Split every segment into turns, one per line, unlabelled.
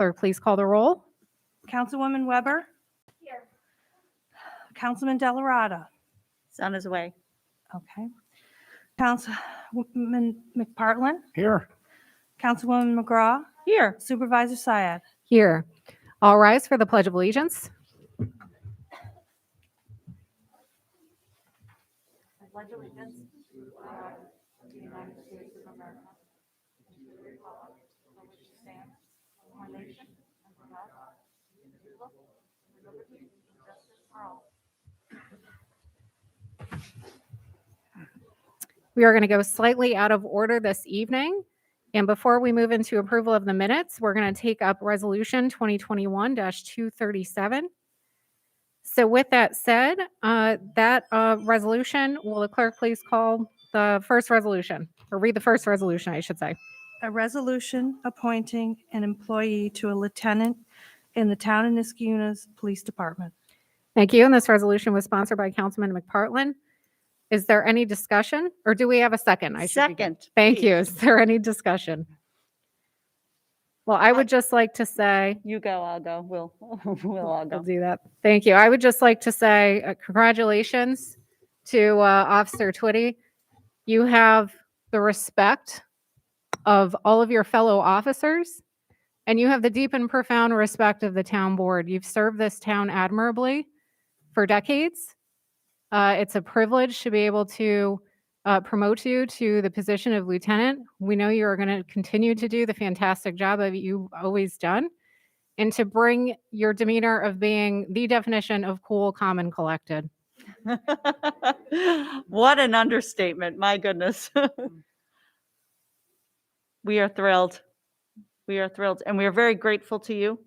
Clerk, please call the roll.
Councilwoman Weber? Here. Councilman Delarada?
He's on his way.
Okay. Councilwoman McPartlin?
Here.
Councilwoman McGraw?
Here.
Supervisor Syed?
Here. All rise for the Pledge of Allegiance.
I pledge allegiance to the United States of America, to the republic for which it stands, one nation, under God, indivisible, with liberty and justice for all.
We are going to go slightly out of order this evening. And before we move into approval of the minutes, we're going to take up Resolution 2021-237. So with that said, that resolution, will the clerk please call the first resolution, or read the first resolution, I should say.
A resolution appointing an employee to a lieutenant in the town of Niskayuna's Police Department.
Thank you. And this resolution was sponsored by Councilman McPartlin. Is there any discussion, or do we have a second?
Second.
Thank you.
please.
Is there any discussion? Well, I would just like to say,
You go, I'll go. We'll all
I'll
go.
do that. Thank you. I would just like to say congratulations to Officer Twitty. You have the respect of all of your fellow officers, and you have the deep and profound respect of the town board. You've served this town admirably for decades. It's a privilege to be able to promote you to the position of lieutenant. We know you are going to continue to do the fantastic job that you've always done, and to bring your demeanor of being the definition of cool, calm, and collected.
What an understatement. My goodness. We are thrilled. We are thrilled. And we are very grateful to you.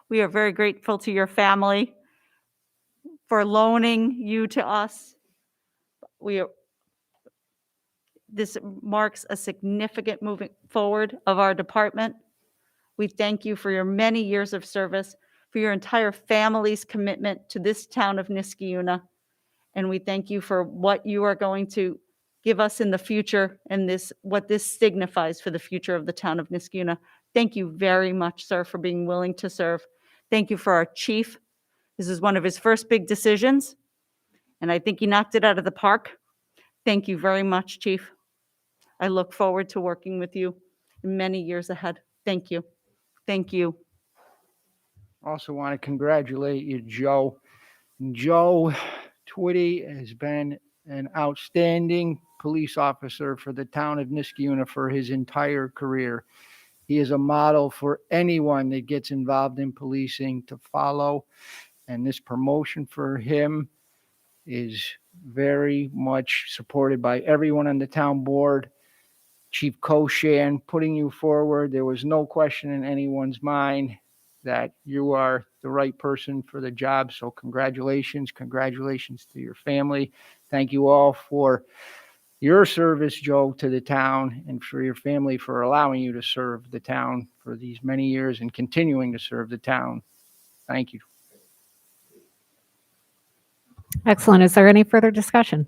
We are very grateful to your family for loaning you to us. This marks a significant moving forward of our department. We thank you for your many years of service, for your entire family's commitment to this town of Niskayuna. And we thank you for what you are going to give us in the future and what this signifies for the future of the town of Niskayuna. Thank you very much, sir, for being willing to serve. Thank you for our chief. This is one of his first big decisions, and I think he knocked it out of the park. Thank you very much, Chief. I look forward to working with you in many years ahead. Thank you. Thank you.
Also want to congratulate you, Joe. Joe Twitty has been an outstanding police officer for the town of Niskayuna for his entire career. He is a model for anyone that gets involved in policing to follow. And this promotion for him is very much supported by everyone on the town board. Chief Koshan putting you forward. There was no question in anyone's mind that you are the right person for the job. So congratulations. Congratulations to your family. Thank you all for your service, Joe, to the town, and for your family for allowing you to serve the town for these many years and continuing to serve the town. Thank you.
Excellent. Is there any further discussion?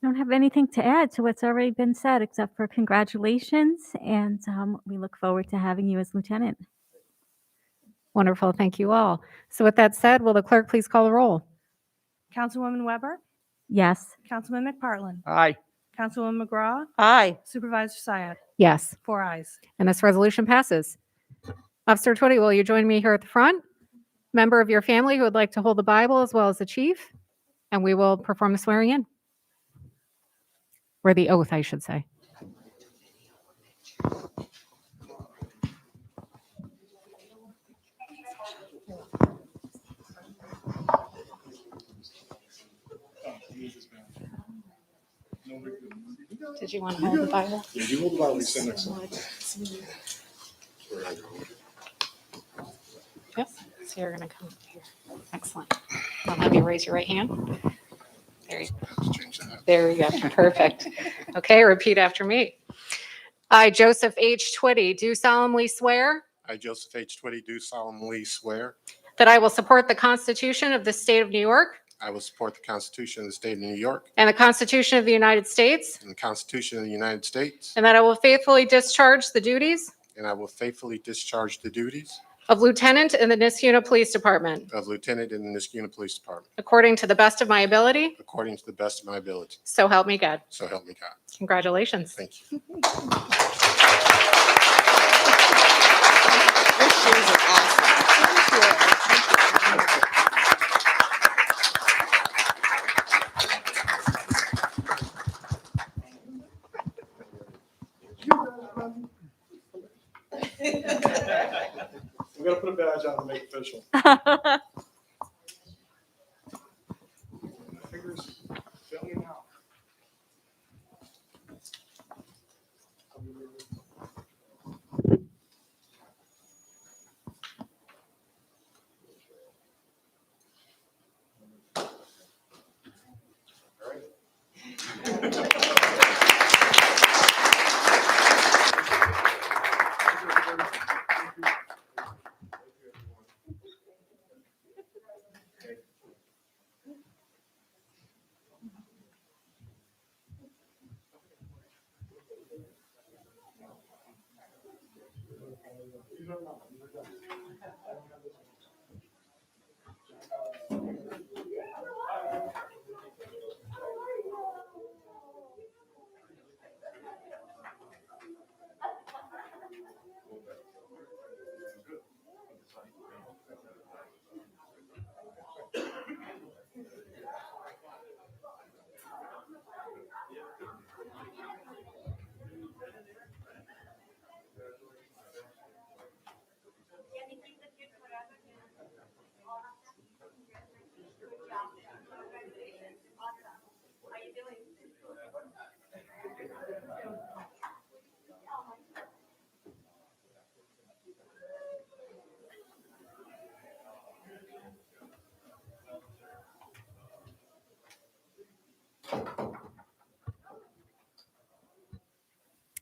I don't have anything to add to what's already been said, except for congratulations, and we look forward to having you as lieutenant.
Wonderful. Thank you all. So with that said, will the clerk please call the roll?
Councilwoman Weber?
Yes.
Councilman McPartlin?
Aye.
Councilwoman McGraw?
Aye.
Supervisor Syed?
Yes.
4 ayes.
And this resolution passes. Officer Twitty, will you join me here at the front? Member of your family who would like to hold the Bible as well as the chief, and we will perform the swearing in. Or the oath, I should say. Did you want to hold the Bible?
Yeah, you hold the Bible, you stand next to me.
Yep. So you're going to come up here. Excellent. I'll have you raise your right hand. There we go. Perfect. Okay, repeat after me. I, Joseph H. Twitty, do solemnly swear
I, Joseph H. Twitty, do solemnly swear
that I will support the Constitution of the State of New York
I will support the Constitution of the State of New York
and the Constitution of the United States,
and the Constitution of the United States,
and that I will faithfully discharge the duties
and I will faithfully discharge the duties
of Lieutenant in the Niskuna Police Department
of Lieutenant in the Niskuna Police Department
according to the best of my ability.
according to the best of my ability.
So help me God.
So help me God.
Congratulations.
Thank you.
Your shoes are awesome.
We gotta put a badge on to make it official. Fingers filling out.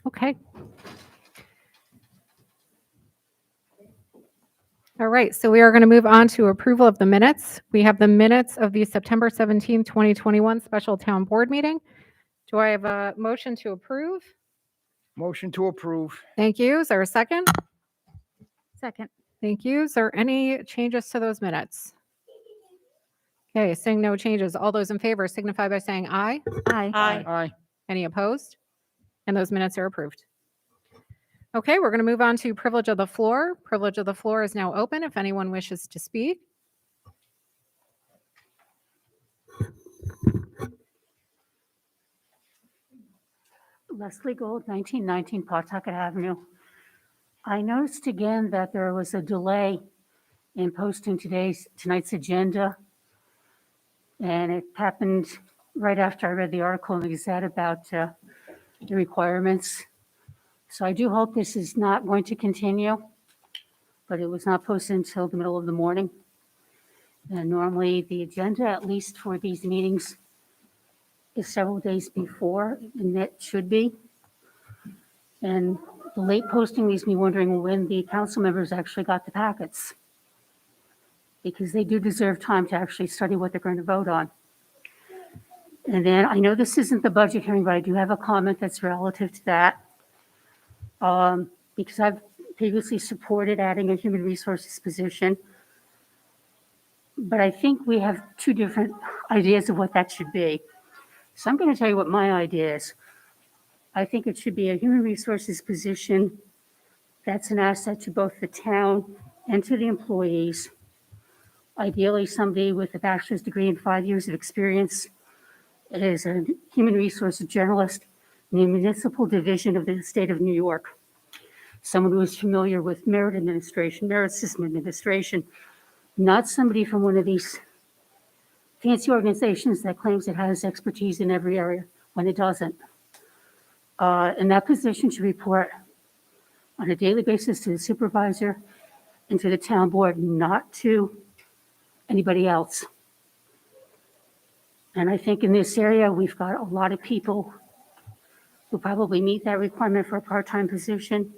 Okay. All right, so we are going to move on to approval of the minutes. We have the minutes of the September 17, 2021 special town board meeting. Do I have a motion to approve?
Motion to approve.
Thank you. Is there a second?
Second.
Thank you. Is there any changes to those minutes? Okay, seeing no changes, all those in favor signify by saying aye.
Aye.
Aye.
Aye.
Any opposed? And those minutes are approved. Okay, we're going to move on to privilege of the floor. Privilege of the floor is now open if anyone wishes to speak.
Leslie Gold, 1919 Pawtucket Avenue. I noticed again that there was a delay in posting tonight's agenda. And it happened right after I read the article in the Gazette about the requirements. So I do hope this is not going to continue, but it was not posted until the middle of the morning. And normally the agenda, at least for these meetings, is several days before, and that should be. And the late posting leaves me wondering when the council members actually got the packets, because they do deserve time to actually study what they're going to vote on. And then I know this isn't the budget hearing, but I do have a comment that's relative to that. Because I've previously supported adding a human resources position. But I think we have two different ideas of what that should be. So I'm going to tell you what my idea is. I think it should be a human resources position that's an asset to both the town and to the employees. Ideally, somebody with a bachelor's degree and 5 years of experience is a human resources generalist in the municipal division of the state of New York. Someone who is familiar with merit administration, merit system administration, not somebody from one of these fancy organizations that claims it has expertise in every area when it doesn't. And that position should report on a daily basis to the supervisor and to the town board, not to anybody else. And I think in this area, we've got a lot of people who probably meet that requirement for a part-time position.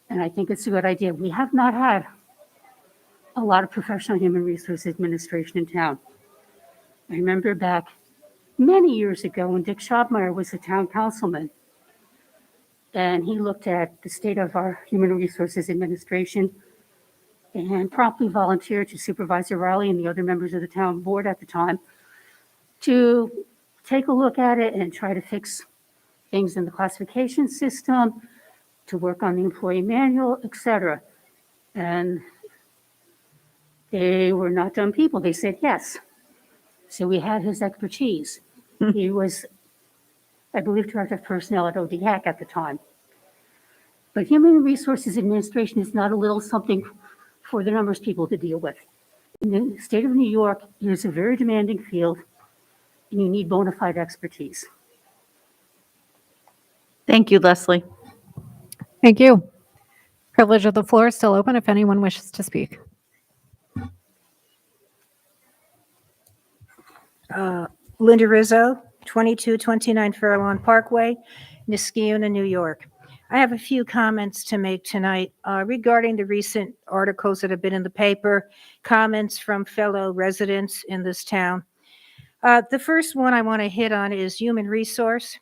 And I think it's a good idea. We have not had a lot of professional human resource administration in town. I remember back many years ago when Dick Schobmeyer was a town councilman. And he looked at the state of our Human Resources Administration and promptly volunteered to Supervisor Riley and the other members of the town board at the time to take a look at it and try to fix things in the classification system, to work on the employee manual, etc. And they were not dumb people. They said yes. So we had his expertise. He was, I believe, Director of Personnel at ODHAC at the time. But Human Resources Administration is not a little something for the numbers people to deal with. In the state of New York, it is a very demanding field, and you need bona fide expertise.
Thank you, Leslie.
Thank you. Privilege of the floor is still open if anyone wishes to speak.
Linda Rizzo, 2229 Fairlawn Parkway, Niskayuna, New York. I have a few comments to make tonight regarding the recent articles that have been in the paper, comments from fellow residents in this town. The first one I want to hit on is human resource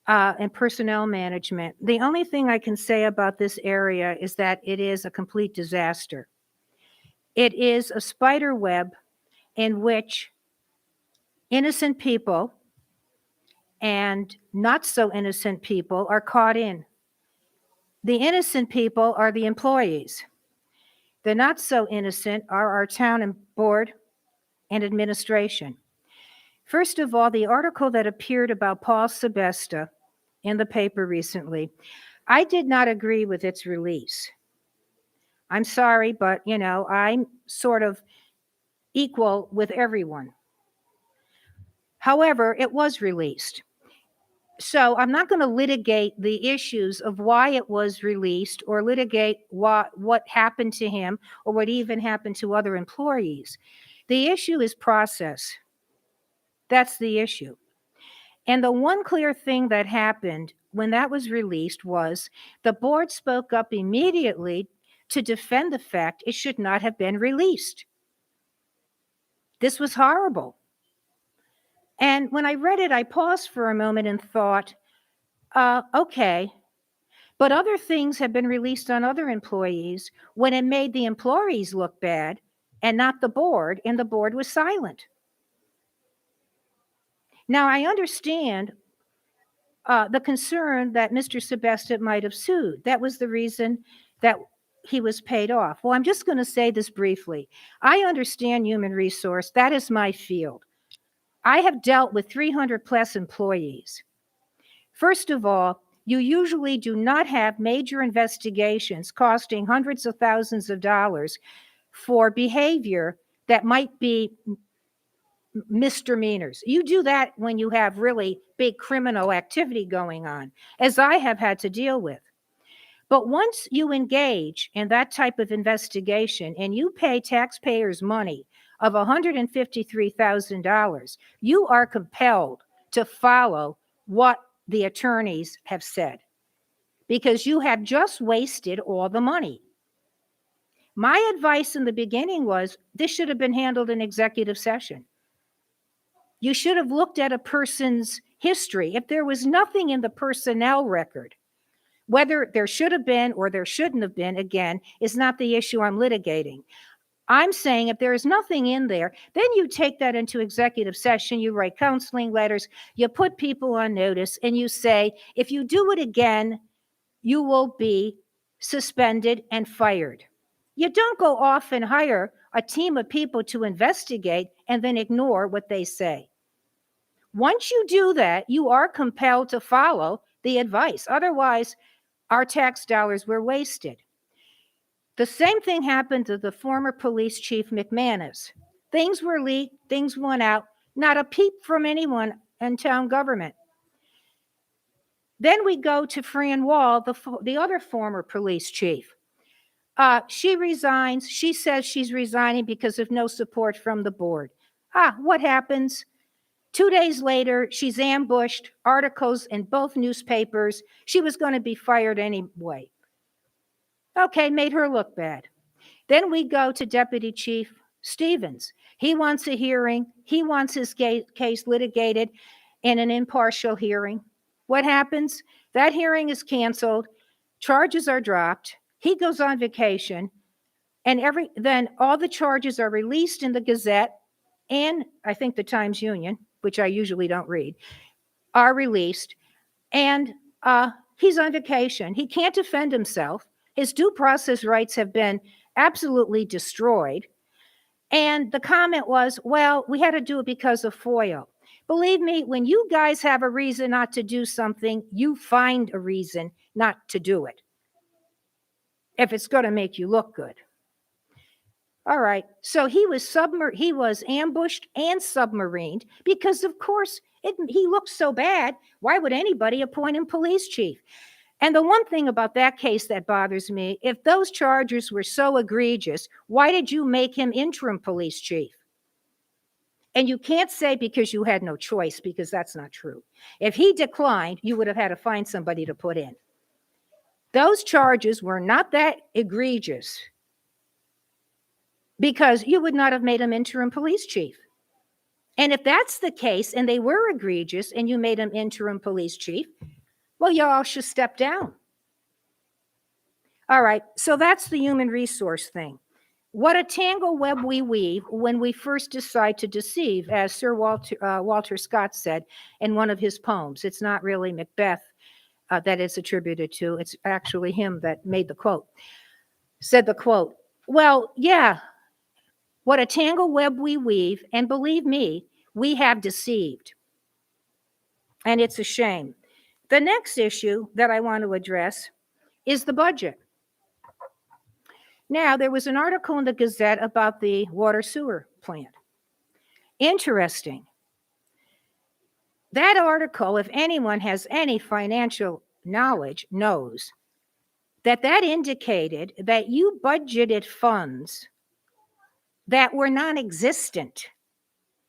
and personnel management. The only thing I can say about this area is that it is a complete disaster. It is a spider web in which innocent people and not so innocent people are caught in. The innocent people are the employees. The not so innocent are our town and board and administration. First of all, the article that appeared about Paul Sebesta in the paper recently, I did not agree with its release. I'm sorry, but I'm sort of equal with everyone. However, it was released. So I'm not going to litigate the issues of why it was released or litigate what happened to him or what even happened to other employees. The issue is process. That's the issue. And the one clear thing that happened when that was released was the board spoke up immediately to defend the fact it should not have been released. This was horrible. And when I read it, I paused for a moment and thought, okay, but other things have been released on other employees when it made the employees look bad and not the board, and the board was silent. Now, I understand the concern that Mr. Sebesta might have sued. That was the reason that he was paid off. Well, I'm just going to say this briefly. I understand human resource. That is my field. I have dealt with 300 plus employees. First of all, you usually do not have major investigations costing hundreds of thousands of dollars for behavior that might be misdemeanors. You do that when you have really big criminal activity going on, as I have had to deal with. But once you engage in that type of investigation and you pay taxpayers money of $153,000, you are compelled to follow what the attorneys have said, because you have just wasted all the money. My advice in the beginning was this should have been handled in executive session. You should have looked at a person's history. If there was nothing in the personnel record, whether there should have been or there shouldn't have been, again, is not the issue I'm litigating. I'm saying if there is nothing in there, then you take that into executive session, you write counseling letters, you put people on notice, and you say, if you do it again, you will be suspended and fired. You don't go off and hire a team of people to investigate and then ignore what they say. Once you do that, you are compelled to follow the advice. Otherwise, our tax dollars were wasted. The same thing happened to the former police chief McManus. Things were leaked, things went out, not a peep from anyone in town government. Then we go to Fran Wall, the other former police chief. She resigns. She says she's resigning because of no support from the board. What happens? 2 days later, she's ambushed, articles in both newspapers. She was going to be fired anyway. Okay, made her look bad. Then we go to Deputy Chief Stevens. He wants a hearing. He wants his case litigated in an impartial hearing. What happens? That hearing is canceled, charges are dropped, he goes on vacation, and then all the charges are released in the Gazette and I think the Times Union, which I usually don't read, are released, and he's on vacation. He can't defend himself. His due process rights have been absolutely destroyed. And the comment was, well, we had to do it because of FOIL. Believe me, when you guys have a reason not to do something, you find a reason not to do it, if it's going to make you look good. All right, so he was ambushed and submarined because, of course, he looked so bad. Why would anybody appoint him police chief? And the one thing about that case that bothers me, if those charges were so egregious, why did you make him interim police chief? And you can't say because you had no choice, because that's not true. If he declined, you would have had to find somebody to put in. Those charges were not that egregious because you would not have made him interim police chief. And if that's the case and they were egregious and you made him interim police chief, well, y'all should step down. All right, so that's the human resource thing. What a tangle web we weave when we first decide to deceive, as Sir Walter Scott said in one of his poems. It's not really Macbeth that it's attributed to. It's actually him that made the quote, said the quote. Well, yeah, what a tangle web we weave, and believe me, we have deceived. And it's a shame. The next issue that I want to address is the budget. Now, there was an article in the Gazette about the water sewer plant. Interesting. That article, if anyone has any financial knowledge, knows that indicated that you budgeted funds that were non-existent.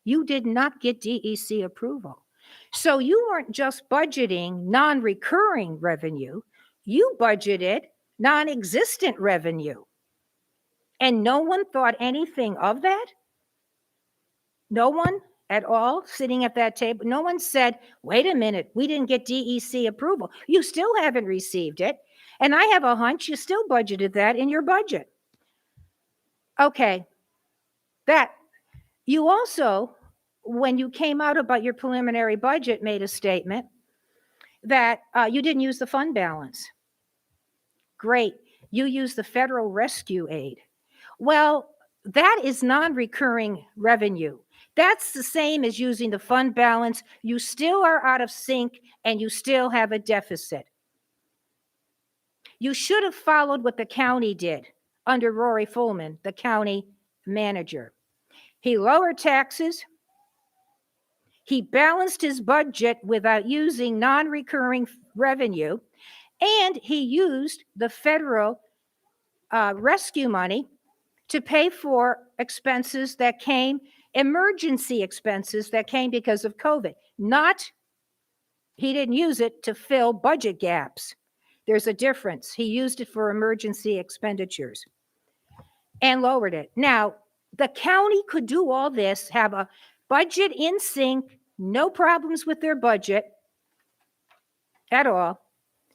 You did not get DEC approval. So you weren't just budgeting non-recurring revenue, you budgeted non-existent revenue. And no one thought anything of that? No one at all sitting at that table? No one said, wait a minute, we didn't get DEC approval. You still haven't received it. And I have a hunch you still budgeted that in your budget. Okay, that you also, when you came out about your preliminary budget, made a statement that you didn't use the fund balance. Great, you used the federal rescue aid. Well, that is non-recurring revenue. That's the same as using the fund balance. You still are out of sync and you still have a deficit. You should have followed what the county did under Rory Fullman, the county manager. He lowered taxes. He balanced his budget without using non-recurring revenue, and he used the federal rescue money to pay for expenses that came, emergency expenses that came because of COVID. He didn't use it to fill budget gaps. There's a difference. He used it for emergency expenditures and lowered it. Now, the county could do all this, have a budget in sync, no problems with their budget at all,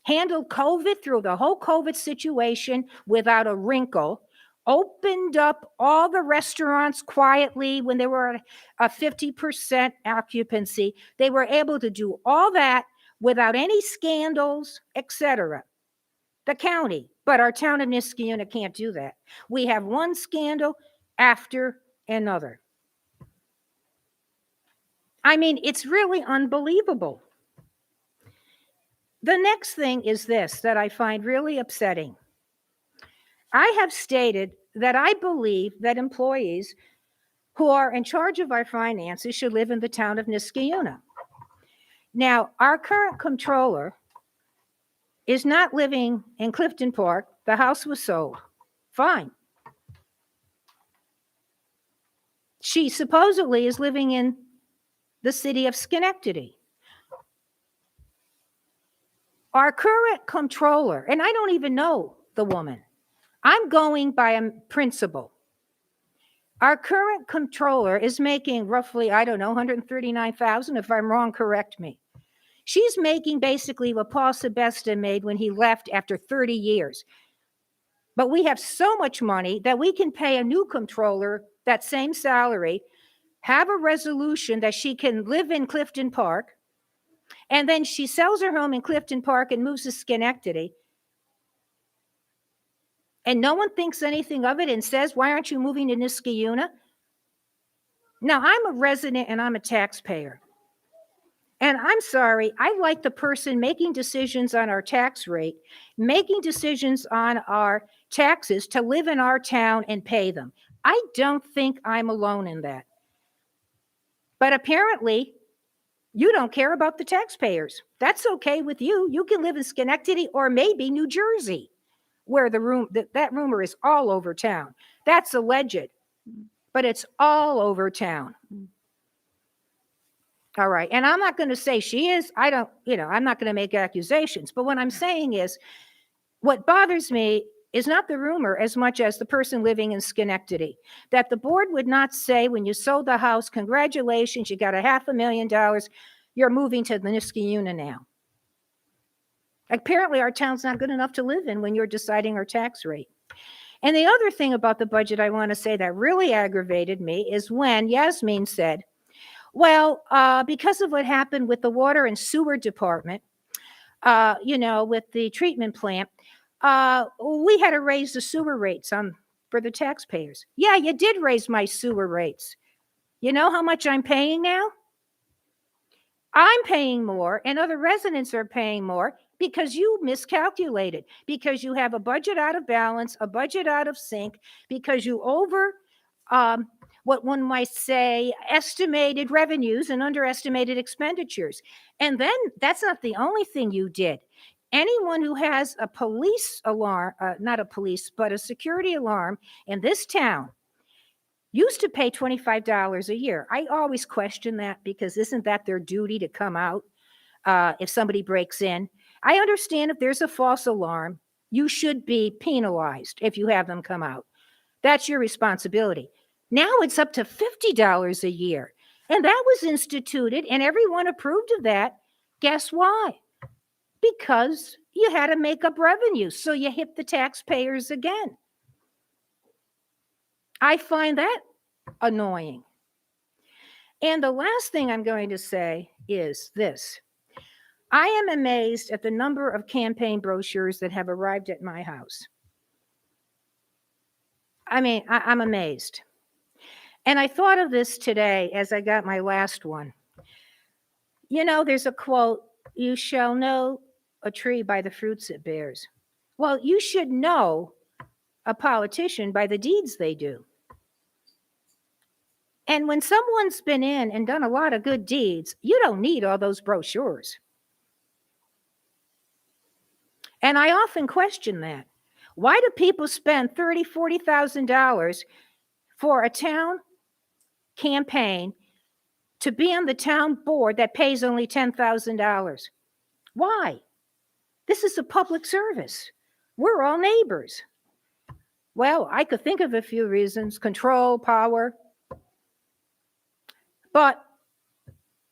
handled COVID through the whole COVID situation without a wrinkle, opened up all the restaurants quietly when they were at a 50% occupancy. They were able to do all that without any scandals, etc. The county, but our town of Niskayuna can't do that. We have one scandal after another. I mean, it's really unbelievable. The next thing is this that I find really upsetting. I have stated that I believe that employees who are in charge of our finances should live in the town of Niskayuna. Now, our current comptroller is not living in Clifton Park. The house was sold. Fine. She supposedly is living in the city of Schenectady. Our current comptroller, and I don't even know the woman, I'm going by a principle. Our current comptroller is making roughly, I don't know, $139,000. If I'm wrong, correct me. She's making basically what Paul Sebesta made when he left after 30 years. But we have so much money that we can pay a new comptroller that same salary, have a resolution that she can live in Clifton Park, and then she sells her home in Clifton Park and moves to Schenectady. And no one thinks anything of it and says, why aren't you moving to Niskayuna? Now, I'm a resident and I'm a taxpayer. And I'm sorry, I like the person making decisions on our tax rate, making decisions on our taxes to live in our town and pay them. I don't think I'm alone in that. But apparently, you don't care about the taxpayers. That's okay with you. You can live in Schenectady or maybe New Jersey, where that rumor is all over town. That's alleged, but it's all over town. All right. And I'm not going to say she is. I'm not going to make accusations. But what I'm saying is, what bothers me is not the rumor as much as the person living in Schenectady. That the board would not say when you sold the house, congratulations, you got $500,000, you're moving to the Niskayuna now. Apparently our town's not good enough to live in when you're deciding our tax rate. And the other thing about the budget I want to say that really aggravated me is when Yasmin said, well, because of what happened with the water and sewer department, with the treatment plant, we had to raise the sewer rates for the taxpayers. Yeah, you did raise my sewer rates. You know how much I'm paying now? I'm paying more and other residents are paying more because you miscalculated, because you have a budget out of balance, a budget out of sync, because you what one might say, estimated revenues and underestimated expenditures. And then that's not the only thing you did. Anyone who has a police alarm, not a police, but a security alarm in this town used to pay $25 a year. I always question that because isn't that their duty to come out if somebody breaks in? I understand if there's a false alarm, you should be penalized if you have them come out. That's your responsibility. Now it's up to $50 a year. And that was instituted and everyone approved of that. Guess why? Because you had to make up revenue. So you hit the taxpayers again. I find that annoying. And the last thing I'm going to say is this. I am amazed at the number of campaign brochures that have arrived at my house. I mean, I'm amazed. And I thought of this today as I got my last one. There's a quote, you shall know a tree by the fruits it bears. Well, you should know a politician by the deeds they do. And when someone's been in and done a lot of good deeds, you don't need all those brochures. And I often question that. Why do people spend $30,000, $40,000 for a town campaign to be on the town board that pays only $10,000? Why? This is a public service. We're all neighbors. Well, I could think of a few reasons: control, power. But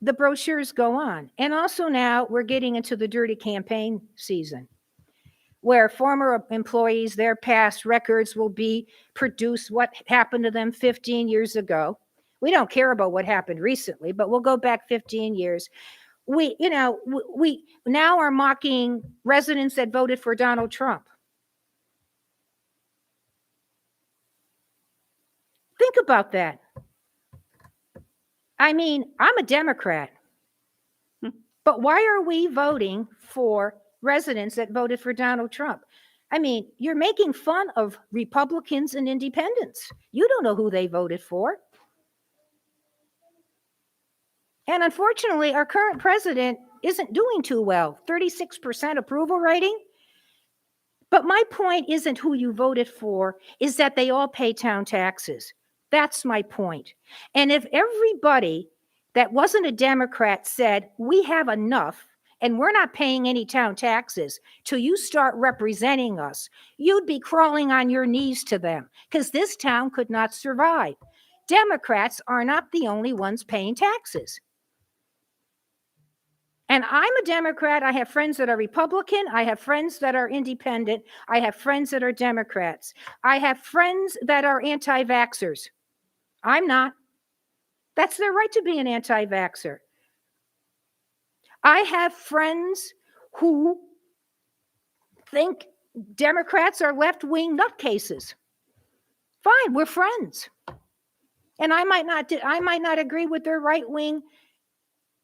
the brochures go on. And also now we're getting into the dirty campaign season, where former employees, their past records will be produced, what happened to them 15 years ago. We don't care about what happened recently, but we'll go back 15 years. We now are mocking residents that voted for Donald Trump. Think about that. I mean, I'm a Democrat, but why are we voting for residents that voted for Donald Trump? I mean, you're making fun of Republicans and independents. You don't know who they voted for. And unfortunately, our current president isn't doing too well, 36% approval rating. But my point isn't who you voted for, is that they all pay town taxes. That's my point. And if everybody that wasn't a Democrat said, we have enough and we're not paying any town taxes till you start representing us, you'd be crawling on your knees to them because this town could not survive. Democrats are not the only ones paying taxes. And I'm a Democrat. I have friends that are Republican. I have friends that are independent. I have friends that are Democrats. I have friends that are anti-vaxxers. I'm not. That's their right to be an anti-vaxxer. I have friends who think Democrats are left-wing nutcases. Fine, we're friends. And I might not agree with their right-wing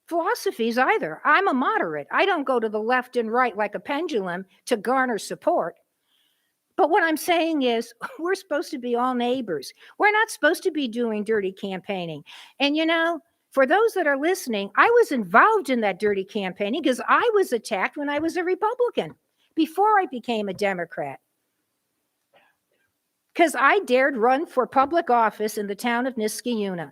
philosophies either. I'm a moderate. I don't go to the left and right like a pendulum to garner support. But what I'm saying is, we're supposed to be all neighbors. We're not supposed to be doing dirty campaigning. And you know, for those that are listening, I was involved in that dirty campaigning because I was attacked when I was a Republican before I became a Democrat. Because I dared run for public office in the town of Niskayuna.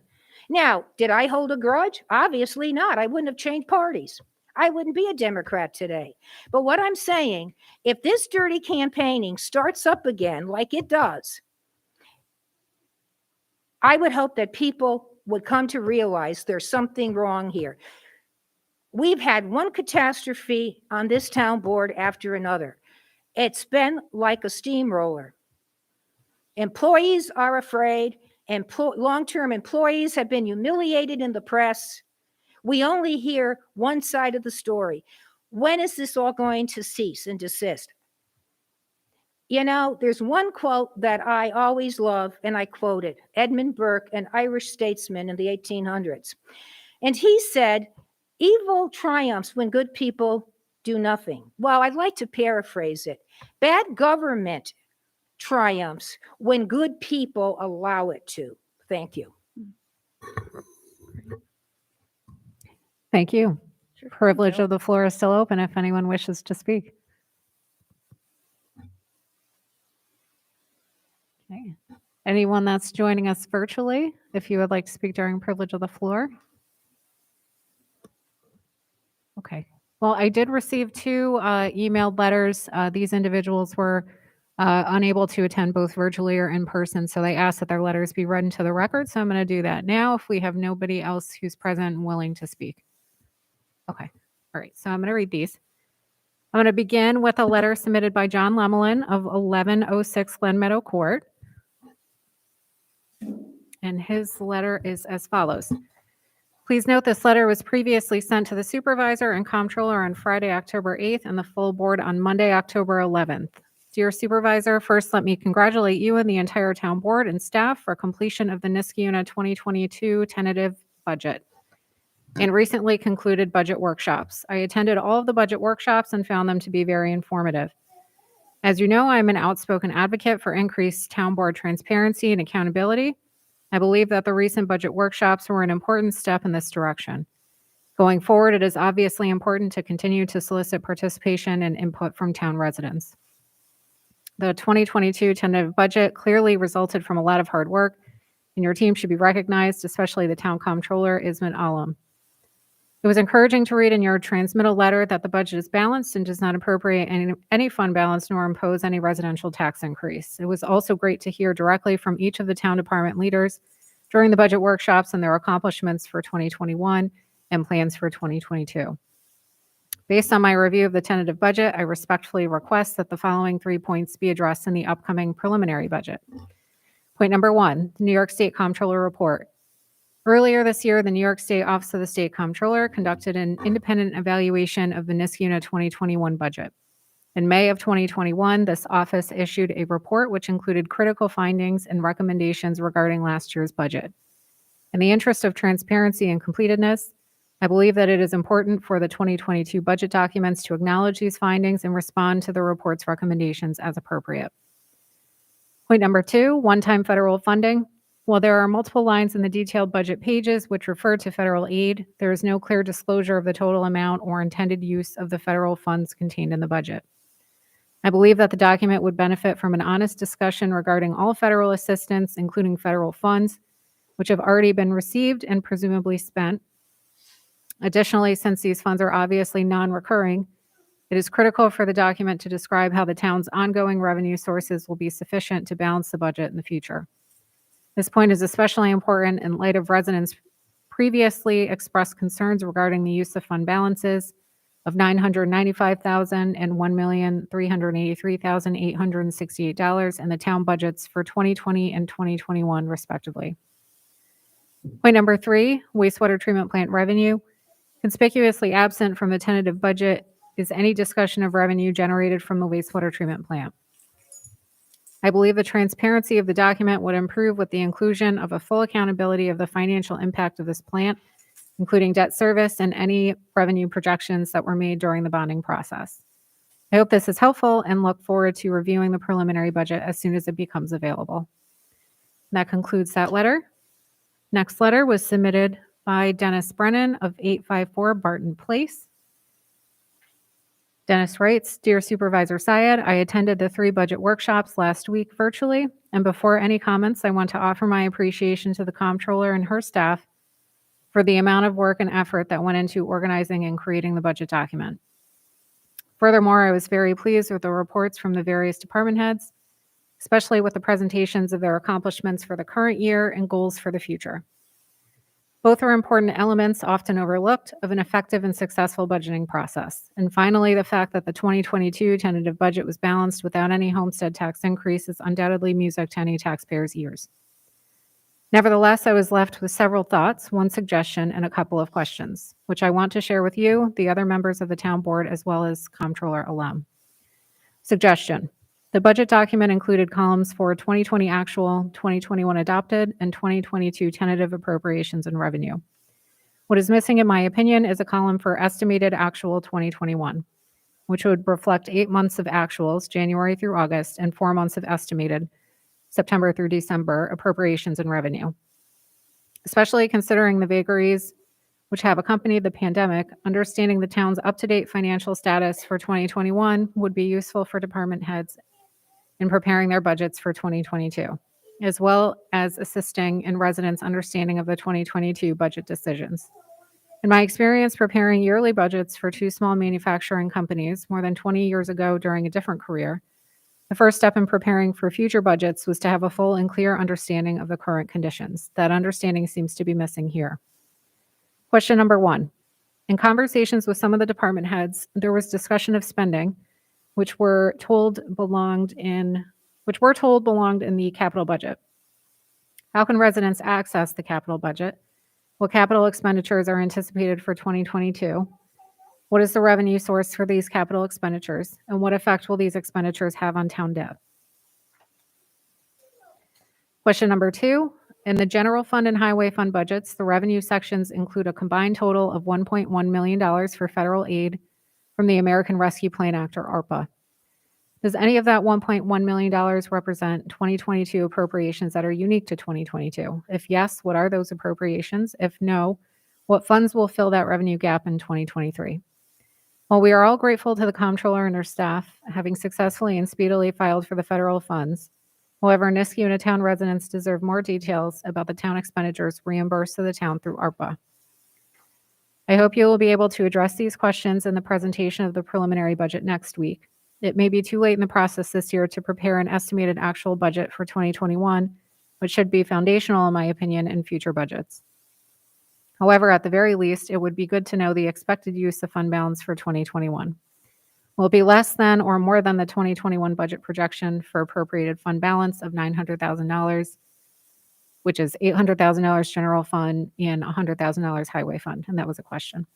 Now, did I hold a grudge? Obviously not. I wouldn't have changed parties. I wouldn't be a Democrat today. But what I'm saying, if this dirty campaigning starts up again like it does, I would hope that people would come to realize there's something wrong here. We've had one catastrophe on this town board after another. It's been like a steamroller. Employees are afraid. Long-term employees have been humiliated in the press. We only hear one side of the story. When is this all going to cease and desist? You know, there's one quote that I always love, and I quote it. Edmund Burke, an Irish statesman in the 1800s. And he said, "Evil triumphs when good people do nothing." Well, I'd like to paraphrase it. Bad government triumphs when good people allow it to. Thank you.
Thank you. Privilege of the floor is still open if anyone wishes to speak. Okay. Anyone that's joining us virtually, if you would like to speak during privilege of the floor. Okay. Well, I did receive two emailed letters. These individuals were unable to attend both virtually or in person, so they asked that their letters be read into the record. So I'm going to do that now if we have nobody else who's present and willing to speak. Okay. All right. So I'm going to read these. I'm going to begin with a letter submitted by John Lemelin of 1106 Glen Meadow Court. And his letter is as follows. Please note this letter was previously sent to the supervisor and comptroller on Friday, October 8th, and the full board on Monday, October 11th. Dear supervisor, first let me congratulate you and the entire town board and staff for completion of the Niskayuna 2022 tentative budget and recently concluded budget workshops. I attended all of the budget workshops and found them to be very informative. As you know, I'm an outspoken advocate for increased town board transparency and accountability. I believe that the recent budget workshops were an important step in this direction. Going forward, it is obviously important to continue to solicit participation and input from town residents. The 2022 tentative budget clearly resulted from a lot of hard work, and your team should be recognized, especially the town comptroller, Ismet Alam. It was encouraging to read in your transmittal letter that the budget is balanced and does not appropriate any fund balance nor impose any residential tax increase. It was also great to hear directly from each of the town department leaders during the budget workshops and their accomplishments for 2021 and plans for 2022. Based on my review of the tentative budget, I respectfully request that the following 3 points be addressed in the upcoming preliminary budget. Point number 1, the New York State Comptroller Report. Earlier this year, the New York State Office of the State Comptroller conducted an independent evaluation of the Niskayuna 2021 budget. In May of 2021, this office issued a report which included critical findings and recommendations regarding last year's budget. In the interest of transparency and completeness, I believe that it is important for the 2022 budget documents to acknowledge these findings and respond to the report's recommendations as appropriate. Point number 2, one-time federal funding. While there are multiple lines in the detailed budget pages which refer to federal aid, there is no clear disclosure of the total amount or intended use of the federal funds contained in the budget. I believe that the document would benefit from an honest discussion regarding all federal assistance, including federal funds, which have already been received and presumably spent. Additionally, since these funds are obviously non-recurring, it is critical for the document to describe how the town's ongoing revenue sources will be sufficient to balance the budget in the future. This point is especially important in light of residents' previously expressed concerns regarding the use of fund balances of $995,000 and $1,383,868 and the town budgets for 2020 and 2021 respectively. Point number 3, wastewater treatment plant revenue. Conspicuously absent from the tentative budget is any discussion of revenue generated from the wastewater treatment plant. I believe the transparency of the document would improve with the inclusion of a full accountability of the financial impact of this plant, including debt service and any revenue projections that were made during the bonding process. I hope this is helpful and look forward to reviewing the preliminary budget as soon as it becomes available. That concludes that letter. Next letter was submitted by Dennis Brennan of 854 Barton Place. Dennis writes, Dear Supervisor Syed, I attended the 3 budget workshops last week virtually, and before any comments, I want to offer my appreciation to the Comptroller and her staff for the amount of work and effort that went into organizing and creating the budget document. Furthermore, I was very pleased with the reports from the various department heads, especially with the presentations of their accomplishments for the current year and goals for the future. Both are important elements often overlooked of an effective and successful budgeting process. And finally, the fact that the 2022 tentative budget was balanced without any homestead tax increase is undoubtedly music to any taxpayers' ears. Nevertheless, I was left with several thoughts, one suggestion, and a couple of questions, which I want to share with you, the other members of the town board, as well as Comptroller alum. Suggestion. The budget document included columns for 2020 actual, 2021 adopted, and 2022 tentative appropriations and revenue. What is missing, in my opinion, is a column for estimated actual 2021, which would reflect 8 months of actuals, January through August, and 4 months of estimated, September through December, appropriations and revenue. Especially considering the vagaries which have accompanied the pandemic, understanding the town's up-to-date financial status for 2021 would be useful for department heads in preparing their budgets for 2022, as well as assisting in residents' understanding of the 2022 budget decisions. In my experience preparing yearly budgets for 2 small manufacturing companies more than 20 years ago during a different career, the first step in preparing for future budgets was to have a full and clear understanding of the current conditions. That understanding seems to be missing here. Question number 1. In conversations with some of the department heads, there was discussion of spending, which were told belonged in the capital budget. How can residents access the capital budget? What capital expenditures are anticipated for 2022? What is the revenue source for these capital expenditures? And what effect will these expenditures have on town debt? Question number 2. In the general fund and highway fund budgets, the revenue sections include a combined total of $1.1 million for federal aid from the American Rescue Plan Act, or Arpa. Does any of that $1.1 million represent 2022 appropriations that are unique to 2022? If yes, what are those appropriations? If no, what funds will fill that revenue gap in 2023? While we are all grateful to the Comptroller and her staff having successfully and speedily filed for the federal funds, however, Niskayuna town residents deserve more details about the town expenditures reimbursed to the town through ARPA. I hope you will be able to address these questions in the presentation of the preliminary budget next week. It may be too late in the process this year to prepare an estimated actual budget for 2021, which should be foundational, in my opinion, in future budgets. However, at the very least, it would be good to know the expected use of fund balance for 2021. Will it be less than or more than the 2021 budget projection for appropriated fund balance of $900,000, which is $800,000 general fund and $100,000 highway fund? And that was a question.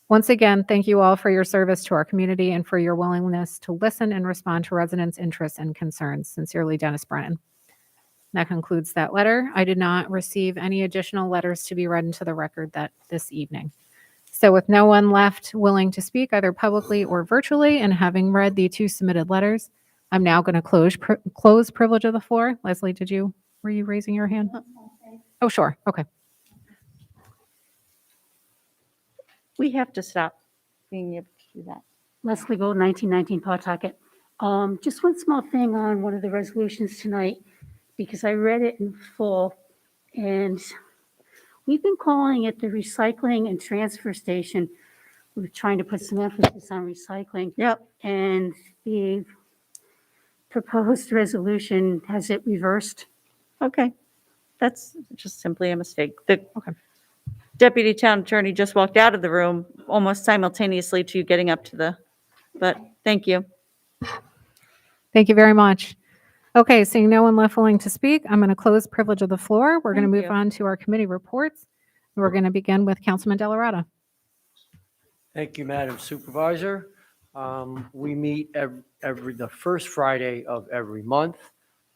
Once again, thank you all for your service to our community and for your willingness to listen and respond to residents' interests and concerns. Sincerely, Dennis Brennan. That concludes that letter. I did not receive any additional letters to be read into the record this evening. So with no one left willing to speak, either publicly or virtually, and having read the 2 submitted letters, I'm now going to close privilege of the floor. Leslie, were you raising your hand? Oh, sure. Okay.
We have to stop being able to do that.
Leslie Gold, 1919 Pawtucket. Just one small thing on one of the resolutions tonight, because I read it in full, and we've been calling it the recycling and transfer station. We're trying to put some emphasis on recycling.
Yep.
And the proposed resolution has it reversed.
Okay. That's just simply a mistake.
Okay.
Deputy Town Attorney just walked out of the room almost simultaneously to you getting up to the, but thank you.
Thank you very much. Okay, seeing no one left willing to speak, I'm going to close privilege of the floor. We're going to
Thank
move
you.
on to our committee reports. We're going to begin with Councilman Delarada.
Thank you, Madam Supervisor. We meet the first Friday of every month.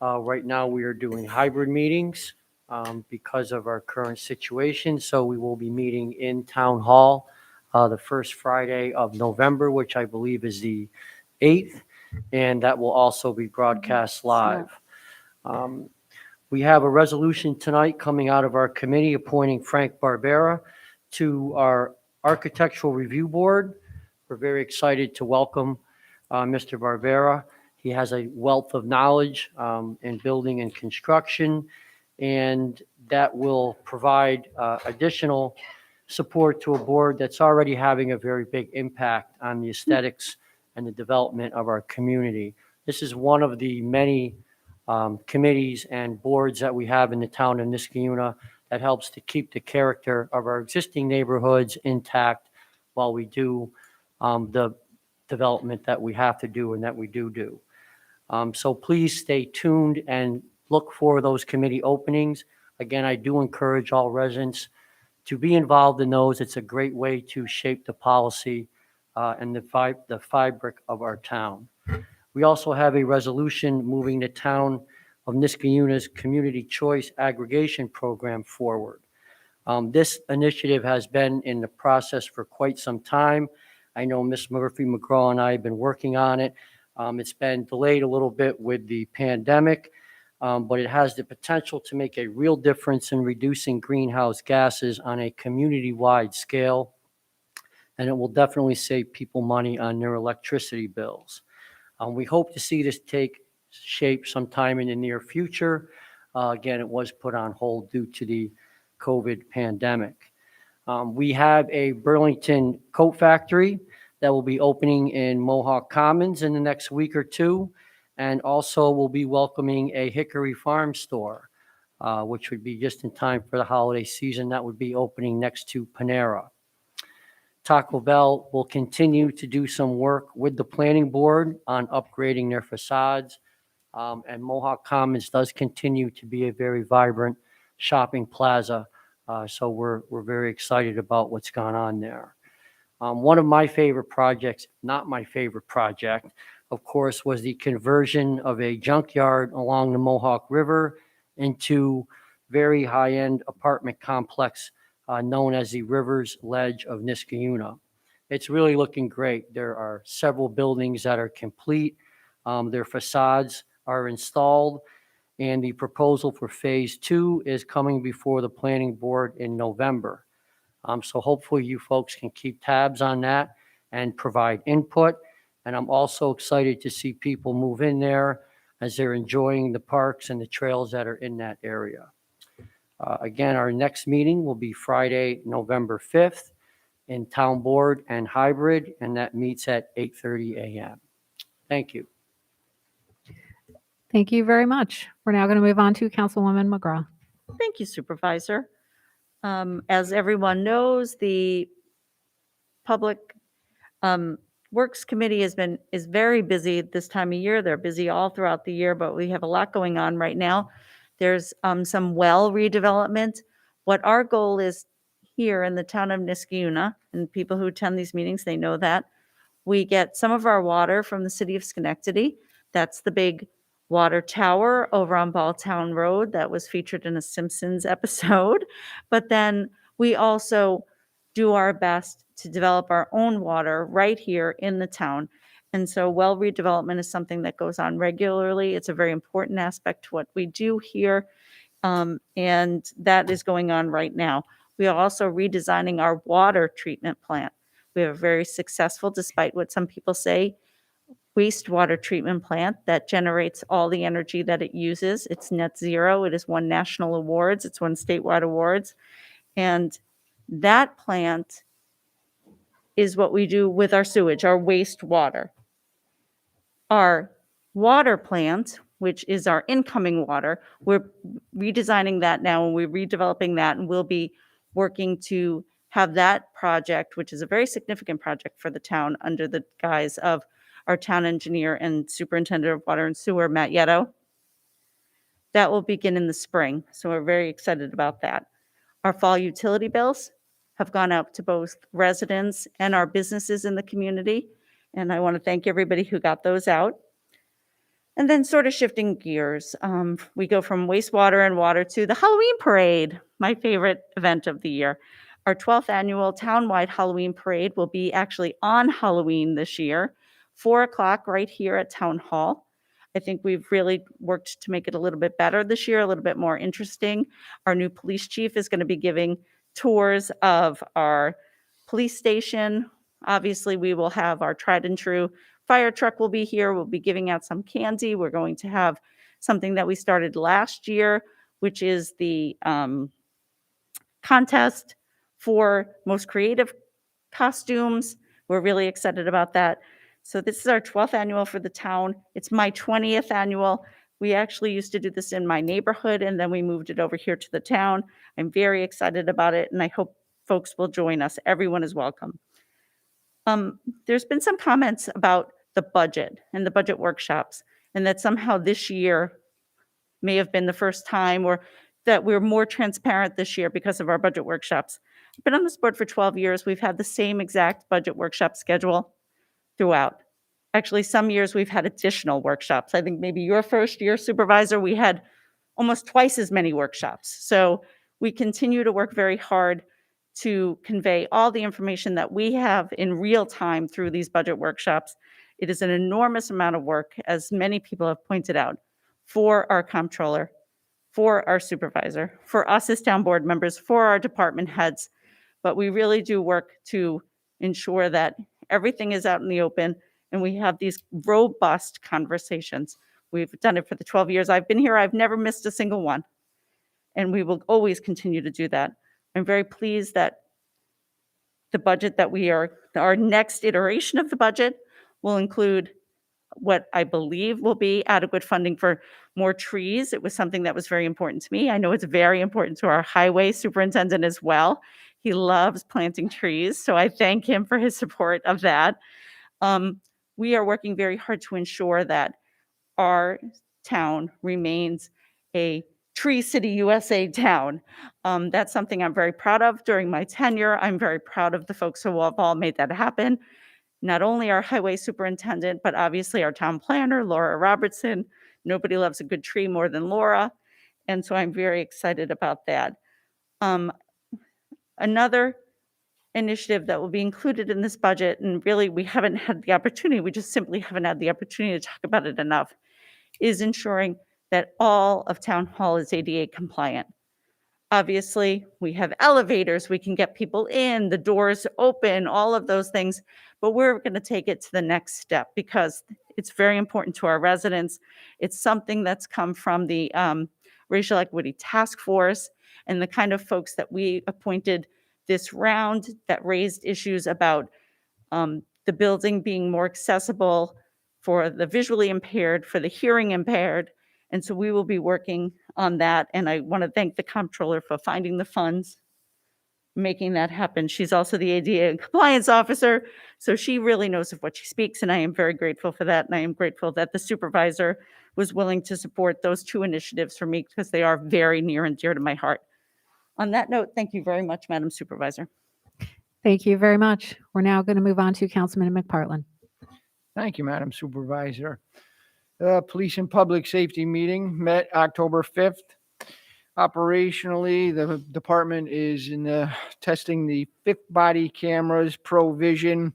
Right now, we are doing hybrid meetings because of our current situation. So we will be meeting in Town Hall the first Friday of November, which I believe is the 8th, and that will also be broadcast live. We have a resolution tonight coming out of our committee appointing Frank Barbera to our Architectural Review Board. We're very excited to welcome Mr. Barbera. He has a wealth of knowledge in building and construction, and that will provide additional support to a board that's already having a very big impact on the aesthetics and the development of our community. This is one of the many committees and boards that we have in the town of Niskayuna that helps to keep the character of our existing neighborhoods intact while we do the development that we have to do and that we do. So please stay tuned and look for those committee openings. Again, I do encourage all residents to be involved in those. It's a great way to shape the policy and the fabric of our town. We also have a resolution moving the town of Niskayuna's Community Choice Aggregation Program forward. This initiative has been in the process for quite some time. I know Ms. Murphy McGraw and I have been working on it. It's been delayed a little bit with the pandemic, but it has the potential to make a real difference in reducing greenhouse gases on a community-wide scale, and it will definitely save people money on their electricity bills. We hope to see this take shape sometime in the near future. Again, it was put on hold due to the COVID pandemic. We have a Burlington coat factory that will be opening in Mohawk Commons in the next week or two, and also we'll be welcoming a Hickory Farm store, which would be just in time for the holiday season. That would be opening next to Panera. Taco Bell will continue to do some work with the planning board on upgrading their facades. And Mohawk Commons does continue to be a very vibrant shopping plaza. So we're very excited about what's gone on there. One of my favorite projects, not my favorite project, of course, was the conversion of a junkyard along the Mohawk River into very high-end apartment complex known as the Rivers Ledge of Niskayuna. It's really looking great. There are several buildings that are complete. Their facades are installed, and the proposal for phase 2 is coming before the planning board in November. So hopefully you folks can keep tabs on that and provide input. And I'm also excited to see people move in there as they're enjoying the parks and the trails that are in that area. Again, our next meeting will be Friday, November 5th in Town Board and Hybrid, and that meets at 8:30 a.m. Thank you.
Thank you very much. We're now going to move on to Councilwoman McGraw.
Thank you, Supervisor. As everyone knows, the Public Works Committee is very busy this time of year. They're busy all throughout the year, but we have a lot going on right now. There's some well redevelopment. What our goal is here in the town of Niskayuna, and people who attend these meetings, they know that, we get some of our water from the city of Schenectady. That's the big water tower over on Balltown Road that was featured in a Simpsons episode. But then we also do our best to develop our own water right here in the town. And so well redevelopment is something that goes on regularly. It's a very important aspect to what we do here. And that is going on right now. We are also redesigning our water treatment plant. We have a very successful, despite what some people say, wastewater treatment plant that generates all the energy that it uses. It's net zero. It has won national awards. It's won statewide awards. And that plant is what we do with our sewage, our wastewater. Our water plant, which is our incoming water, we're redesigning that now and we're redeveloping that, and we'll be working to have that project, which is a very significant project for the town, under the guise of our town engineer and superintendent of water and sewer, Matt Yetto. That will begin in the spring, so we're very excited about that. Our fall utility bills have gone out to both residents and our businesses in the community, and I want to thank everybody who got those out. And then sort of shifting gears, we go from wastewater and water to the Halloween parade, my favorite event of the year. Our 12th annual townwide Halloween parade will be actually on Halloween this year, 4 o'clock right here at Town Hall. I think we've really worked to make it a little bit better this year, a little bit more interesting. Our new police chief is going to be giving tours of our police station. Obviously, we will have our tried and true fire truck will be here. We'll be giving out some candy. We're going to have something that we started last year, which is the contest for most creative costumes. We're really excited about that. So this is our 12th annual for the town. It's my 20th annual. We actually used to do this in my neighborhood, and then we moved it over here to the town. I'm very excited about it, and I hope folks will join us. Everyone is welcome. There's been some comments about the budget and the budget workshops, and that somehow this year may have been the first time, or that we're more transparent this year because of our budget workshops. I've been on this board for 12 years. We've had the same exact budget workshop schedule throughout. Actually, some years we've had additional workshops. I think maybe your first year, Supervisor, we had almost twice as many workshops. So we continue to work very hard to convey all the information that we have in real time through these budget workshops. It is an enormous amount of work, as many people have pointed out, for our comptroller, for our supervisor, for us as town board members, for our department heads. But we really do work to ensure that everything is out in the open and we have these robust conversations. We've done it for the 12 years I've been here. I've never missed a single one. And we will always continue to do that. I'm very pleased that the budget that our next iteration of the budget will include what I believe will be adequate funding for more trees. It was something that was very important to me. I know it's very important to our highway superintendent as well. He loves planting trees, so I thank him for his support of that. We are working very hard to ensure that our town remains a Tree City USA town. That's something I'm very proud of during my tenure. I'm very proud of the folks who have all made that happen. Not only our highway superintendent, but obviously our town planner, Laura Robertson. Nobody loves a good tree more than Laura. And so I'm very excited about that. Another initiative that will be included in this budget, and really we haven't had the opportunity, we just simply haven't had the opportunity to talk about it enough, is ensuring that all of Town Hall is ADA compliant. Obviously, we have elevators, we can get people in, the doors open, all of those things, but we're going to take it to the next step because it's very important to our residents. It's something that's come from the Racial Equity Task Force and the kind of folks that we appointed this round that raised issues about the building being more accessible for the visually impaired, for the hearing impaired. And so we will be working on that. And I want to thank the comptroller for finding the funds, making that happen. She's also the ADA compliance officer, so she really knows of what she speaks. And I am very grateful for that. And I am grateful that the supervisor was willing to support those two initiatives for me because they are very near and dear to my heart. On that note, thank you very much, Madam Supervisor.
Thank you very much. We're now going to move on to Councilman McPartlin.
Thank you, Madam Supervisor. Police and Public Safety meeting met October 5th. Operationally, the department is testing the fifth body cameras, ProVision.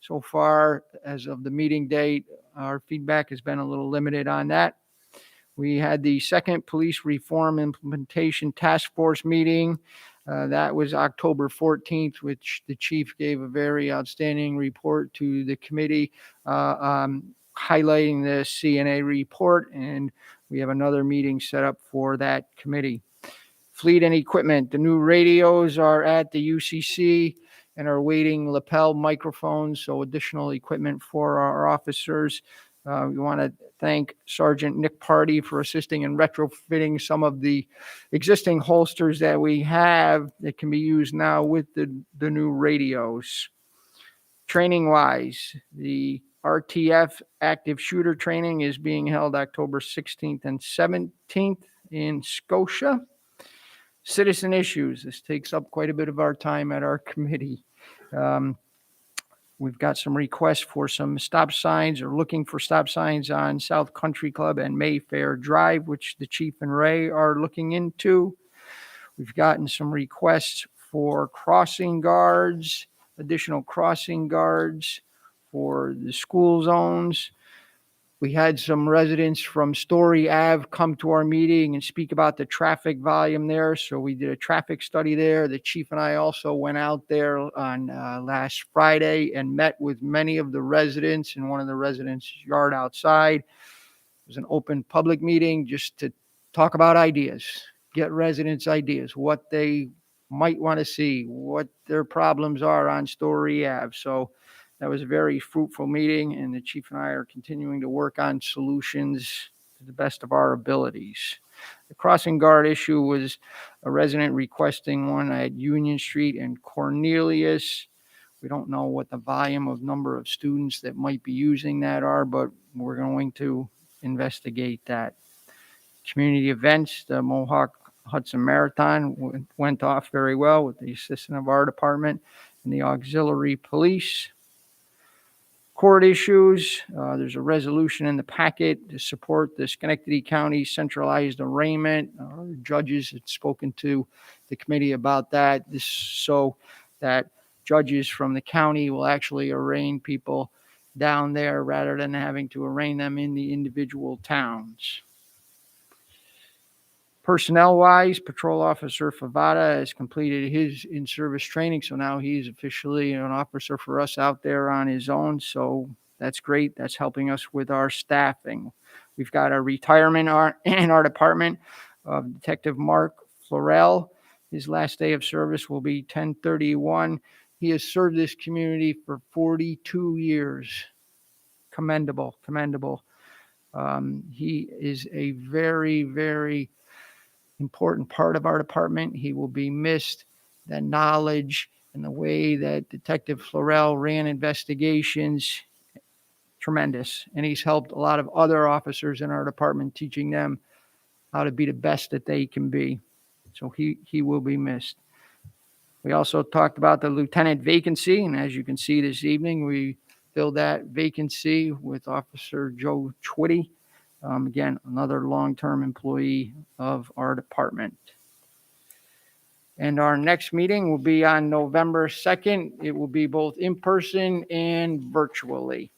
So far, as of the meeting date, our feedback has been a little limited on that. We had the second Police Reform Implementation Task Force meeting. That was October 14th, which the chief gave a very outstanding report to the committee, highlighting the CNA report, and we have another meeting set up for that committee. Fleet and equipment. The new radios are at the UCC and are waiting lapel microphones, so additional equipment for our officers. We want to thank Sergeant Nick Party for assisting in retrofitting some of the existing holsters that we have that can be used now with the new radios. Training wise, the RTF active shooter training is being held October 16th and 17th in Scotia. Citizen issues. This takes up quite a bit of our time at our committee. We've got some requests for some stop signs or looking for stop signs on South Country Club and Mayfair Drive, which the Chief and Ray are looking into. We've gotten some requests for crossing guards, additional crossing guards for the school zones. We had some residents from Story Ave come to our meeting and speak about the traffic volume there. So we did a traffic study there. The chief and I also went out there on last Friday and met with many of the residents in one of the residents' yard outside. It was an open public meeting just to talk about ideas, get residents' ideas, what they might want to see, what their problems are on Story Ave. So that was a very fruitful meeting, and the chief and I are continuing to work on solutions to the best of our abilities. The crossing guard issue was a resident requesting one at Union Street and Cornelius. We don't know what the volume of number of students that might be using that are, but we're going to investigate that. Community events, the Mohawk Hudson Marathon went off very well with the assistant of our department and the auxiliary police. Court issues, there's a resolution in the packet to support the Schenectady County centralized arraignment. Our judges had spoken to the committee about that, so that judges from the county will actually arraign people down there rather than having to arraign them in the individual towns. Personnel-wise, Patrol Officer Favada has completed his in-service training, so now he's officially an officer for us out there on his own, so that's great. That's helping us with our staffing. We've got a retirement in our department of Detective Mark Florell. His last day of service will be 10/31. He has served this community for 42 years. Commendable. He is a very, very important part of our department. He will be missed. The knowledge and the way that Detective Florell ran investigations, tremendous. And he's helped a lot of other officers in our department, teaching them how to be the best that they can be. So he will be missed. We also talked about the lieutenant vacancy, and as you can see this evening, we filled that vacancy with Officer Joe Twitty. Again, another long-term employee of our department. And our next meeting will be on November 2nd. It will be both in person and virtually.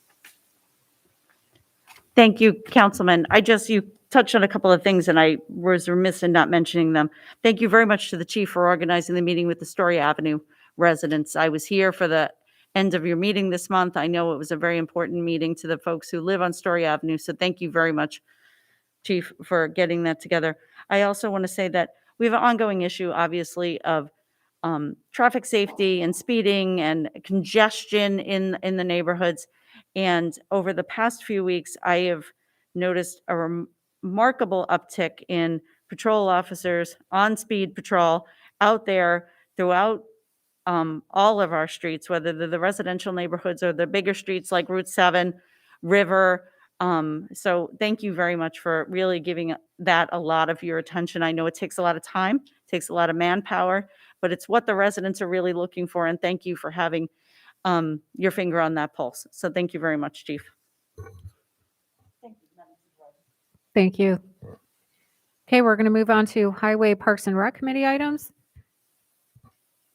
Thank you, Councilman. You touched on a couple of things, and I was remiss in not mentioning them. Thank you very much to the chief for organizing the meeting with the Story Avenue residents. I was here for the end of your meeting this month. I know it was a very important meeting to the folks who live on Story Avenue, so thank you very much, Chief, for getting that together. I also want to say that we have an ongoing issue, obviously, of traffic safety and speeding and congestion in the neighborhoods. And over the past few weeks, I have noticed a remarkable uptick in patrol officers on speed patrol out there throughout all of our streets, whether they're the residential neighborhoods or the bigger streets like Route 7, River. So thank you very much for really giving that a lot of your attention. I know it takes a lot of time, takes a lot of manpower, but it's what the residents are really looking for. And thank you for having your finger on that pulse. So thank you very much, Chief.
Thank you. Okay, we're going to move on to Highway Parks and Rec Committee items.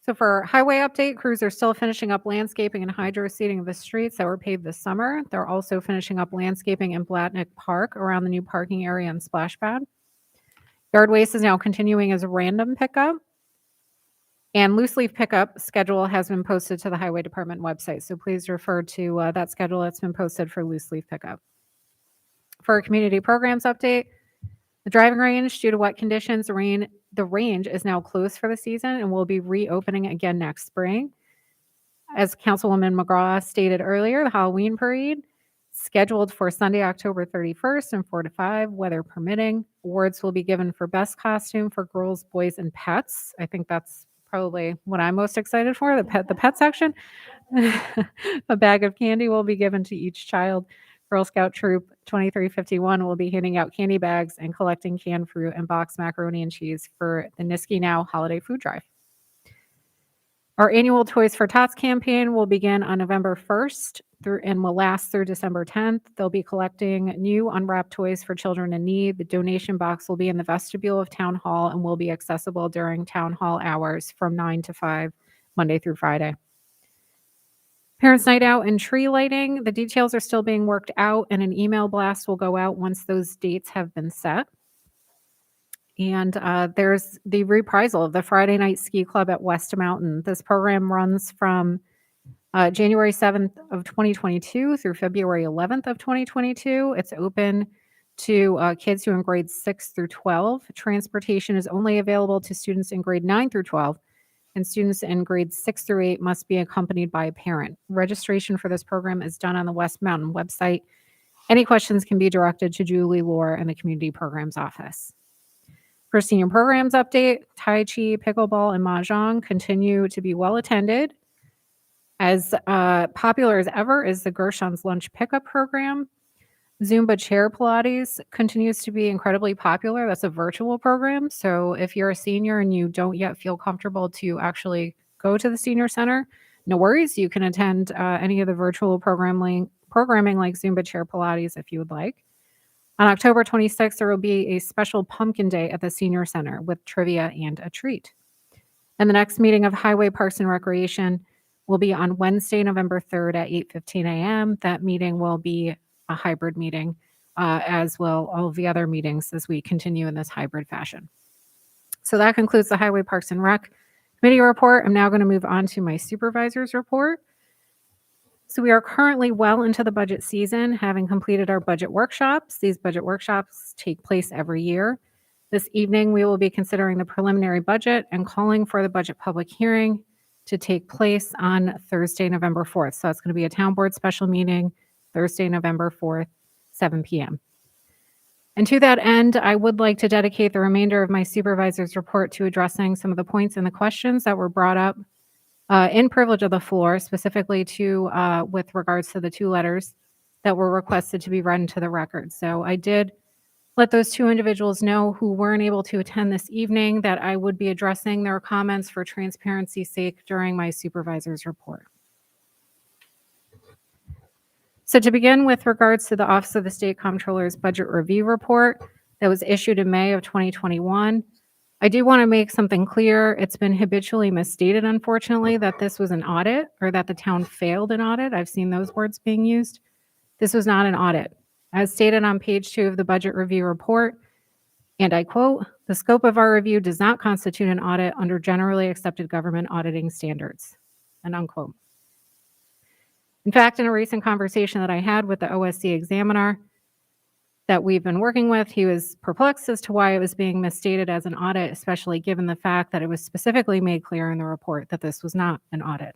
So for highway update, crews are still finishing up landscaping and hydro seeding of the streets that were paved this summer. They're also finishing up landscaping in Blatnick Park around the new parking area and splash pad. Yard waste is now continuing as a random pickup. And loose leaf pickup schedule has been posted to the Highway Department website. So please refer to that schedule that's been posted for loose leaf pickup. For a community programs update, the driving range, due to wet conditions, the range is now closed for the season and will be reopening again next spring. As Councilwoman McGraw stated earlier, the Halloween parade scheduled for Sunday, October 31st from 4 to 5, weather permitting. Awards will be given for best costume for girls, boys, and pets. I think that's probably what I'm most excited for, the pet section. A bag of candy will be given to each child. Girl Scout Troop 2351 will be handing out candy bags and collecting canned fruit and boxed macaroni and cheese for the Niski Now holiday food drive. Our annual Toys for Tots campaign will begin on November 1st and will last through December 10th. They'll be collecting new unwrapped toys for children in need. The donation box will be in the vestibule of Town Hall and will be accessible during Town Hall hours from 9 to 5, Monday through Friday. Parents' Night Out and tree lighting. The details are still being worked out, and an email blast will go out once those dates have been set. And there's the reprisal of the Friday Night Ski Club at West Mountain. This program runs from January 7th of 2022 through February 11th of 2022. It's open to kids who are in grades 6 through 12. Transportation is only available to students in grade 9 through 12, and students in grades 6 through 8 must be accompanied by a parent. Registration for this program is done on the West Mountain website. Any questions can be directed to Julie Lohr in the Community Programs Office. For senior programs update, Tai Chi, Pickleball, and Mahjong continue to be well attended. As popular as ever is the Gershon's Lunch Pickup Program. Zumba Chair Pilates continues to be incredibly popular. That's a virtual program. So if you're a senior and you don't yet feel comfortable to actually go to the senior center, no worries. You can attend any of the virtual programming like Zumba Chair Pilates if you would like. On October 26th, there will be a special pumpkin day at the senior center with trivia and a treat. And the next meeting of Highway Parks and Recreation will be on Wednesday, November 3rd at 8:15 a.m. That meeting will be a hybrid meeting, as will all of the other meetings as we continue in this hybrid fashion. So that concludes the Highway Parks and Rec Committee report. I'm now going to move on to my supervisor's report. So we are currently well into the budget season, having completed our budget workshops. These budget workshops take place every year. This evening, we will be considering the preliminary budget and calling for the budget public hearing to take place on Thursday, November 4th. So it's going to be a town board special meeting, Thursday, November 4th, 7 p.m. And to that end, I would like to dedicate the remainder of my supervisor's report to addressing some of the points and the questions that were brought up in privilege of the floor, specifically with regards to the 2 letters that were requested to be read into the record. So I did let those 2 individuals know who weren't able to attend this evening that I would be addressing their comments for transparency's sake during my supervisor's report. So to begin with regards to the Office of the State Comptroller's Budget Review Report that was issued in May of 2021, I do want to make something clear. It's been habitually misstated, unfortunately, that this was an audit or that the town failed an audit. I've seen those words being used. This was not an audit. As stated on page 2 of the Budget Review Report, and I quote, "The scope of our review does not constitute an audit under generally accepted government auditing standards," and unquote. In fact, in a recent conversation that I had with the OSC examiner that we've been working with, he was perplexed as to why it was being misstated as an audit, especially given the fact that it was specifically made clear in the report that this was not an audit.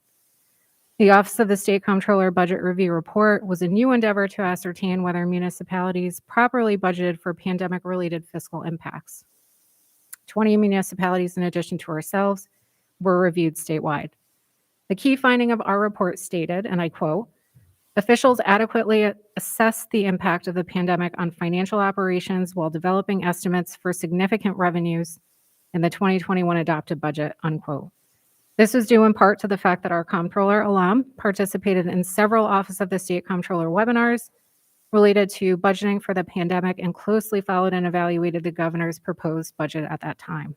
The Office of the State Comptroller Budget Review Report was a new endeavor to ascertain whether municipalities properly budgeted for pandemic-related fiscal impacts. 20 municipalities, in addition to ourselves, were reviewed statewide. The key finding of our report stated, and I quote, "Officials adequately assessed the impact of the pandemic on financial operations while developing estimates for significant revenues in the 2021 adopted budget," unquote. This was due in part to the fact that our Comptroller alum participated in several Office of the State Comptroller webinars related to budgeting for the pandemic and closely followed and evaluated the governor's proposed budget at that time.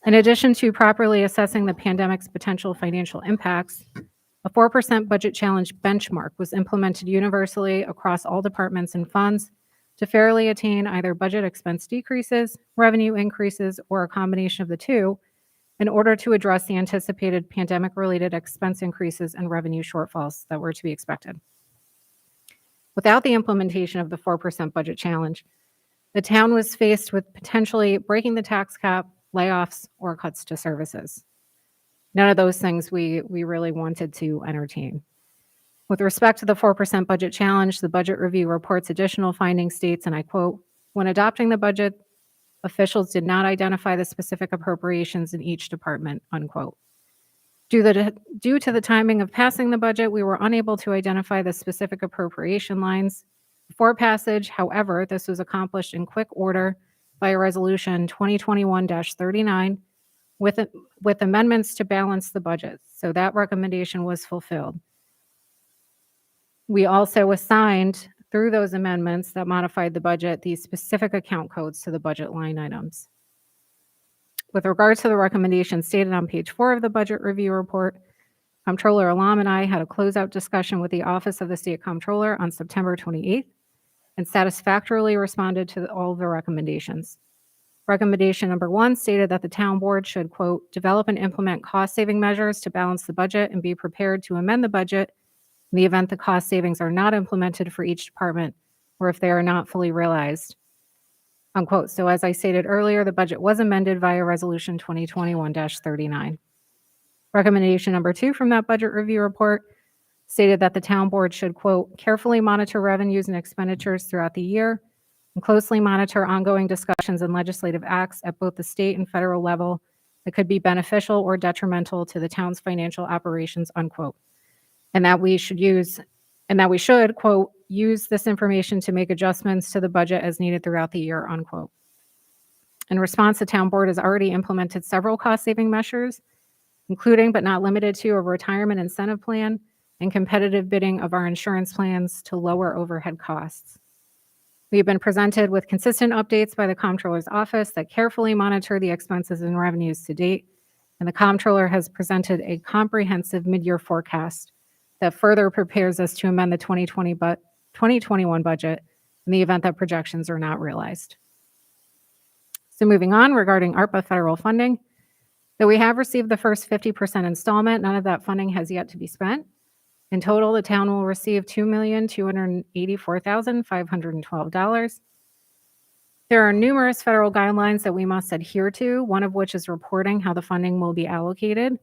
In addition to properly assessing the pandemic's potential financial impacts, a 4% budget challenge benchmark was implemented universally across all departments and funds to fairly attain either budget expense decreases, revenue increases, or a combination of the two in order to address the anticipated pandemic-related expense increases and revenue shortfalls that were to be expected. Without the implementation of the 4% budget challenge, the town was faced with potentially breaking the tax cap, layoffs, or cuts to services. None of those things we really wanted to entertain. With respect to the 4% budget challenge, the budget review report's additional finding states, and I quote, "When adopting the budget, officials did not identify the specific appropriations in each department," unquote. Due to the timing of passing the budget, we were unable to identify the specific appropriation lines before passage. However, this was accomplished in quick order by a resolution 2021-39 with amendments to balance the budget. So that recommendation was fulfilled. We also assigned, through those amendments that modified the budget, these specific account codes to the budget line items. With regard to the recommendations stated on page 4 of the budget review report, Comptroller Alam and I had a closeout discussion with the Office of the State Comptroller on September 28th and satisfactorily responded to all of the recommendations. Recommendation number 1 stated that the town board should, quote, "develop and implement cost-saving measures to balance the budget and be prepared to amend the budget in the event the cost savings are not implemented for each department or if they are not fully realized," unquote. So as I stated earlier, the budget was amended via Resolution 2021-39. Recommendation number 2 from that budget review report stated that the town board should, quote, "carefully monitor revenues and expenditures throughout the year and closely monitor ongoing discussions and legislative acts at both the state and federal level that could be beneficial or detrimental to the town's financial operations," unquote. And that we should, quote, "use this information to make adjustments to the budget as needed throughout the year," unquote. In response, the town board has already implemented several cost-saving measures, including but not limited to a retirement incentive plan and competitive bidding of our insurance plans to lower overhead costs. We have been presented with consistent updates by the Comptroller's office that carefully monitor the expenses and revenues to date, and the Comptroller has presented a comprehensive mid-year forecast that further prepares us to amend the 2021 budget in the event that projections are not realized. So moving on, regarding ARPA federal funding, though we have received the first 50% installment, none of that funding has yet to be spent. In total, the town will receive $2,284,512. There are numerous federal guidelines that we must adhere to, one of which is reporting how the funding will be allocated.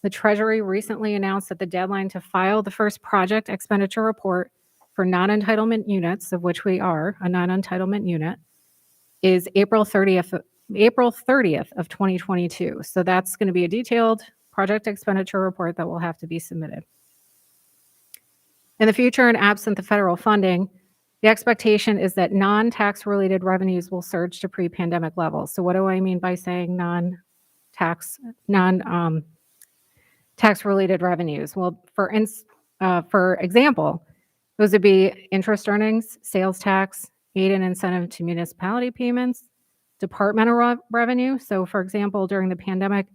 The Treasury recently announced that the deadline to file the first project expenditure report for non-entitlement units, of which we are a non-entitlement unit, is April 30th of 2022. So that's going to be a detailed project expenditure report that will have to be submitted. In the future, and absent the federal funding, the expectation is that non-tax related revenues will surge to pre-pandemic levels. So what do I mean by saying non-tax related revenues? Well, for example, those would be interest earnings, sales tax, aid and incentive to municipality payments, departmental revenue. So for example, during the pandemic,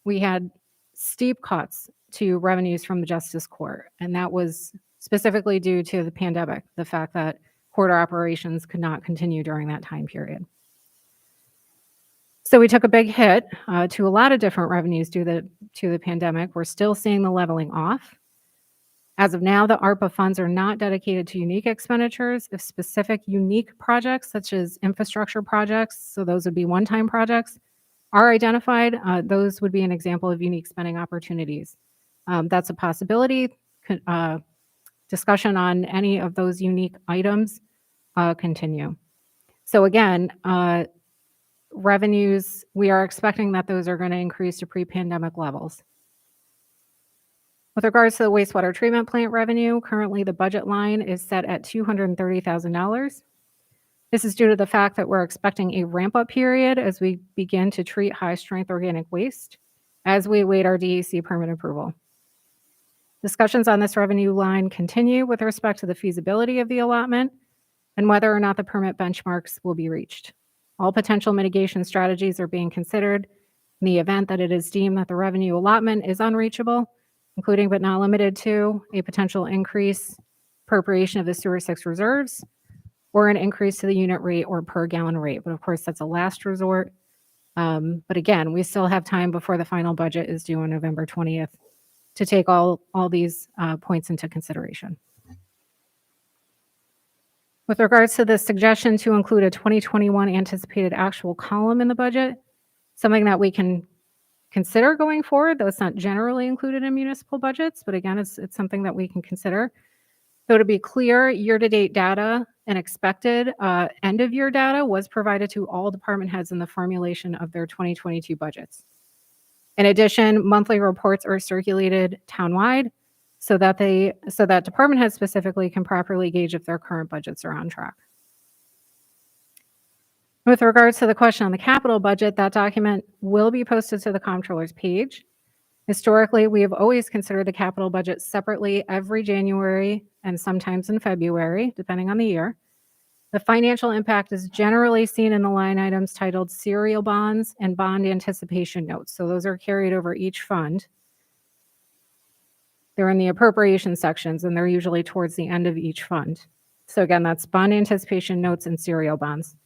we had steep cuts to revenues from the Justice Court, and that was specifically due to the pandemic, the fact that court operations could not continue during that time period. So we took a big hit to a lot of different revenues due to the pandemic. We're still seeing the leveling off. As of now, the ARPA funds are not dedicated to unique expenditures. If specific unique projects, such as infrastructure projects, so those would be one-time projects, are identified, those would be an example of unique spending opportunities. That's a possibility. Discussion on any of those unique items continue. So again, revenues, we are expecting that those are going to increase to pre-pandemic levels. With regards to the wastewater treatment plant revenue, currently the budget line is set at $230,000. This is due to the fact that we're expecting a ramp-up period as we begin to treat high-strength organic waste as we await our DEC permit approval. Discussions on this revenue line continue with respect to the feasibility of the allotment and whether or not the permit benchmarks will be reached. All potential mitigation strategies are being considered in the event that it is deemed that the revenue allotment is unreachable, including but not limited to a potential increase appropriation of the Sewer 6 reserves or an increase to the unit rate or per gallon rate. But of course, that's a last resort. But again, we still have time before the final budget is due on November 20th to take all these points into consideration. With regards to the suggestion to include a 2021 anticipated actual column in the budget, something that we can consider going forward, though it's not generally included in municipal budgets, but again, it's something that we can consider. So to be clear, year-to-date data and expected end-of-year data was provided to all department heads in the formulation of their 2022 budgets. In addition, monthly reports are circulated townwide so that department heads specifically can properly gauge if their current budgets are on track. With regards to the question on the capital budget, that document will be posted to the Comptroller's page. Historically, we have always considered the capital budget separately every January and sometimes in February, depending on the year. The financial impact is generally seen in the line items titled serial bonds and bond anticipation notes. So those are carried over each fund. They're in the appropriation sections, and they're usually towards the end of each fund. So again, that's bond anticipation notes and serial bonds.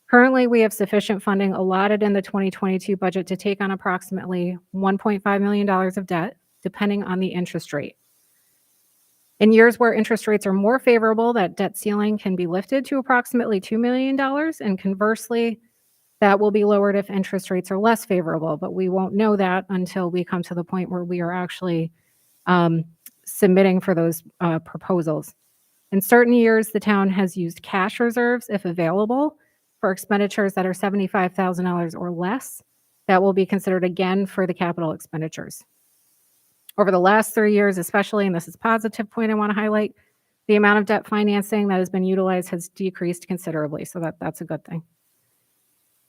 Currently, we have sufficient funding allotted in the 2022 budget to take on approximately $1.5 million of debt, depending on the interest rate. In years where interest rates are more favorable, that debt ceiling can be lifted to approximately $2 million, and conversely, that will be lowered if interest rates are less favorable, but we won't know that until we come to the point where we are actually submitting for those proposals. In certain years, the town has used cash reserves, if available, for expenditures that are $75,000 or less. That will be considered again for the capital expenditures. Over the last 3 years, especially, and this is a positive point I want to highlight, the amount of debt financing that has been utilized has decreased considerably, so that's a good thing.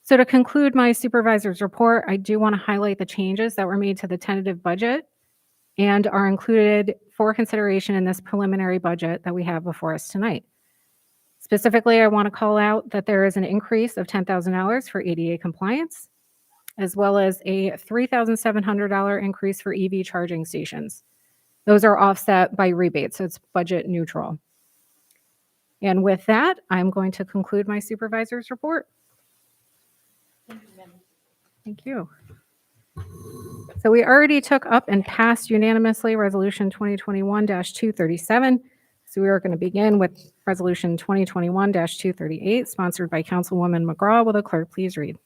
So to conclude my supervisor's report, I do want to highlight the changes that were made to the tentative budget and are included for consideration in this preliminary budget that we have before us tonight. Specifically, I want to call out that there is an increase of $10,000 for ADA compliance, as well as a $3,700 increase for EV charging stations. Those are offset by rebates, so it's budget neutral. And with that, I'm going to conclude my supervisor's report. Thank you. So we already took up and passed unanimously Resolution 2021-237. So we are going to begin with Resolution 2021-238, sponsored by Councilwoman McGraw. Will the clerk please read?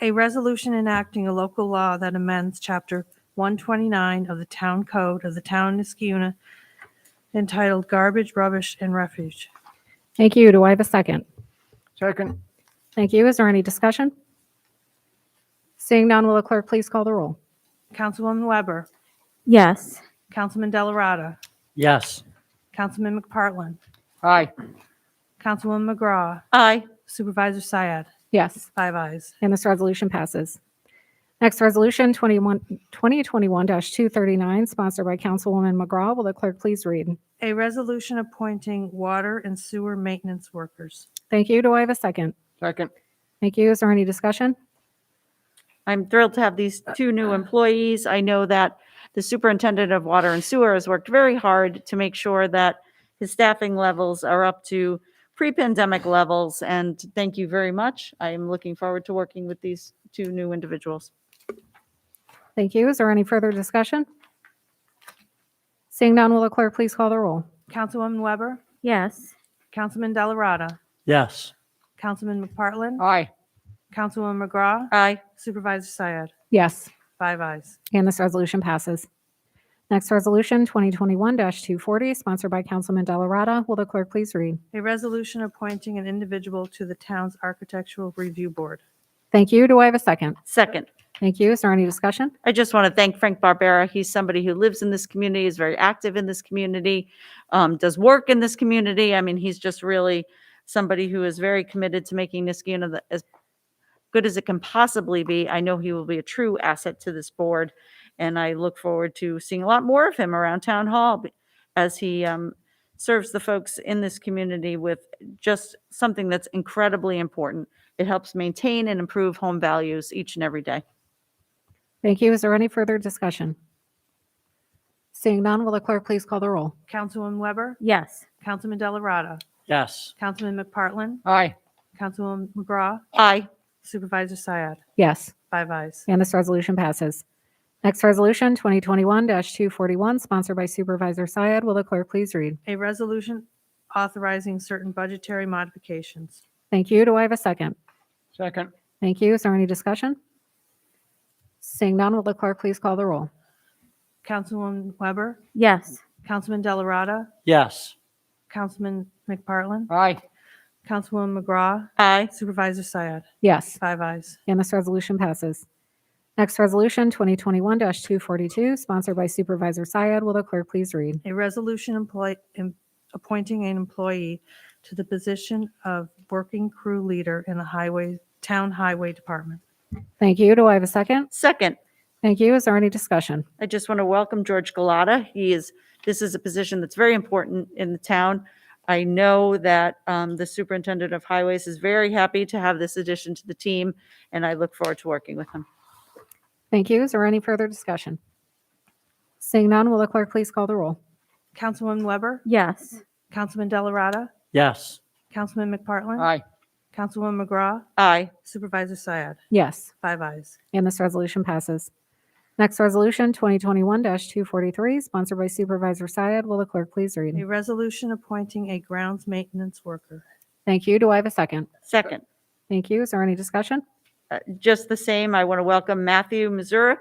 A resolution enacting a local law that amends Chapter 129 of the Town Code of the Town of Niskayuna entitled Garbage, Rubbish, and Refuge.
Thank you. Do I have a second?
Second.
Thank you. Is there any discussion? Seeing none, will the clerk please call the roll?
Councilwoman Weber,
Yes.
Councilman Delarada,
Yes.
Councilman McPartlin,
Aye.
Councilwoman McGraw,
Aye.
Supervisor Syed,
Yes,
5 ayes.
and this resolution passes. Next resolution, 2021-239, sponsored by Councilwoman McGraw. Will the clerk please read?
A resolution appointing water and sewer maintenance workers.
Thank you. Do I have a second?
Second.
Thank you. Is there any discussion?
I'm thrilled to have these two new employees. I know that the superintendent of water and sewer has worked very hard to make sure that his staffing levels are up to pre-pandemic levels, and thank you very much. I am looking forward to working with these two new individuals.
Thank you. Is there any further discussion? Seeing none, will the clerk please call the roll?
Councilwoman Weber,
Yes.
Councilman Delarada,
Yes.
Councilman McPartlin,
Aye.
Councilwoman McGraw,
Aye.
Supervisor Syed,
Yes,
5 ayes.
and this resolution passes. Next resolution, 2021-240, sponsored by Councilman Delarada. Will the clerk please read?
A resolution appointing an individual to the town's Architectural Review Board.
Thank you. Do I have a second?
Second.
Thank you. Is there any discussion?
I just want to thank Frank Barbera. He's somebody who lives in this community, is very active in this community, does work in this community. I mean, he's just really somebody who is very committed to making Niskayuna as good as it can possibly be. I know he will be a true asset to this board, and I look forward to seeing a lot more of him around Town Hall as he serves the folks in this community with just something that's incredibly important. It helps maintain and improve home values each and every day.
Thank you. Is there any further discussion? Seeing none, will the clerk please call the roll?
Councilwoman Weber,
Yes.
Councilman Delarada,
Yes.
Councilman McPartlin,
Aye.
Councilwoman McGraw,
Aye.
Supervisor Syed,
Yes,
5 ayes.
and this resolution passes. Next resolution, 2021-241, sponsored by Supervisor Syed. Will the clerk please read?
A resolution authorizing certain budgetary modifications.
Thank you. Do I have a second?
Second.
Thank you. Is there any discussion? Seeing none, will the clerk please call the roll?
Councilwoman Weber,
Yes.
Councilman Delarada,
Yes.
Councilman McPartlin,
Aye.
Councilwoman McGraw,
Aye.
Supervisor Syed.
Yes,
5 ayes.
and this resolution passes. Next resolution, 2021-242, sponsored by Supervisor Syed. Will the clerk please read?
A resolution appointing an employee to the position of working crew leader in the town highway department.
Thank you. Do I have a second?
Second,
Thank you. Is there any discussion?
I just want to welcome George Galata. This is a position that's very important in the town. I know that the superintendent of highways is very happy to have this addition to the team, and I look forward to working with him.
Thank you. Is there any further discussion? Seeing none, will the clerk please call the roll?
Councilwoman Weber,
Yes.
Councilman Delarada,
Yes.
Councilman McPartlin,
Aye.
Councilwoman McGraw,
Aye.
Supervisor Syed.
Yes,
5 ayes.
and this resolution passes. Next resolution, 2021-243, sponsored by Supervisor Syed. Will the clerk please
A
read?
resolution appointing a grounds maintenance worker.
Thank you. Do I have a second?
Second,
Thank you. Is there any discussion?
just the same, I want to welcome Matthew Missouri.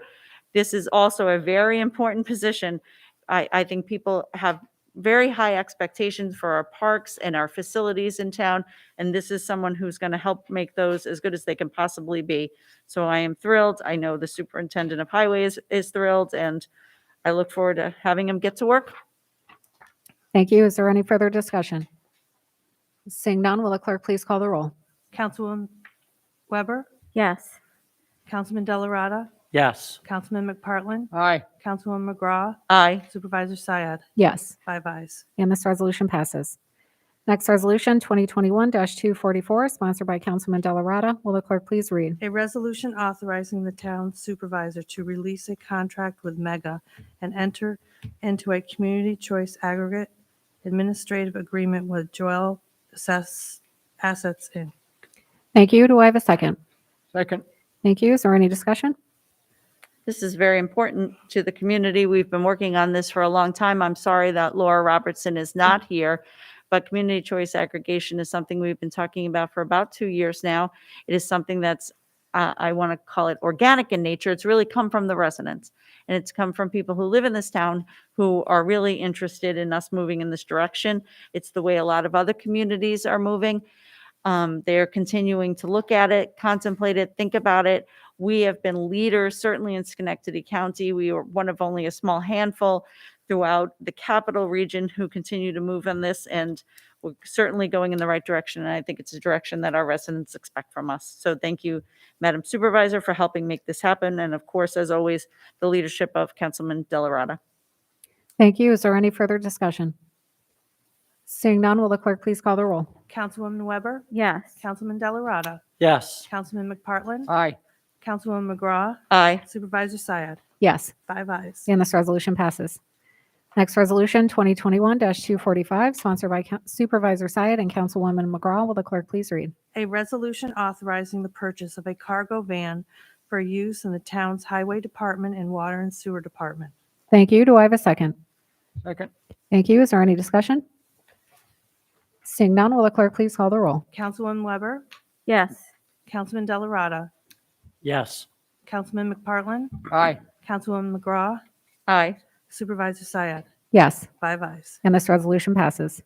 This is also a very important position. I think people have very high expectations for our parks and our facilities in town, and this is someone who's going to help make those as good as they can possibly be. So I am thrilled. I know the superintendent of highways is thrilled, and I look forward to having him get to work.
Thank you. Is there any further discussion? Seeing none, will the clerk please call the roll?
Councilwoman Weber,
Yes.
Councilman Delarada,
Yes.
Councilman McPartlin,
Aye.
Councilwoman McGraw,
Aye.
Supervisor Syed.
Yes,
5 ayes.
and this resolution passes. Next resolution, 2021-244, sponsored by Councilman Delarada. Will the clerk please read?
A resolution authorizing the town supervisor to release a contract with Mega and enter into a community choice aggregate administrative agreement with Joel Assets Inc.
Thank you. Do I have a second?
Second.
Thank you. Is there any discussion?
This is very important to the community. We've been working on this for a long time. I'm sorry that Laura Robertson is not here, but community choice aggregation is something we've been talking about for about 2 years now. It is something that's, I want to call it organic in nature. It's really come from the residents, and it's come from people who live in this town who are really interested in us moving in this direction. It's the way a lot of other communities are moving. They're continuing to look at it, contemplate it, think about it. We have been leaders, certainly in Schenectady County. We are one of only a small handful throughout the capital region who continue to move on this, and we're certainly going in the right direction. And I think it's a direction that our residents expect from us. So thank you, Madam Supervisor, for helping make this happen. And of course, as always, the leadership of Councilman Delarada.
Thank you. Is there any further discussion? Seeing none, will the clerk please call the roll?
Councilwoman Weber,
Yes.
Councilman Delarada,
Yes.
Councilman McPartlin,
Aye.
Councilwoman McGraw,
Aye.
Supervisor Syed.
Yes,
5 ayes.
and this resolution passes. Next resolution, 2021-245, sponsored by Supervisor Syed and Councilwoman McGraw. Will the clerk please read?
A resolution authorizing the purchase of a cargo van for use in the town's highway department and water and sewer department.
Thank you. Do I have a second?
Second.
Thank you. Is there any discussion? Seeing none, will the clerk please call the roll?
Councilwoman Weber,
Yes.
Councilman Delarada,
Yes.
Councilman McPartlin,
Aye.
Councilwoman McGraw,
Aye.
Supervisor Syed.
Yes,
5 ayes.
and this resolution passes.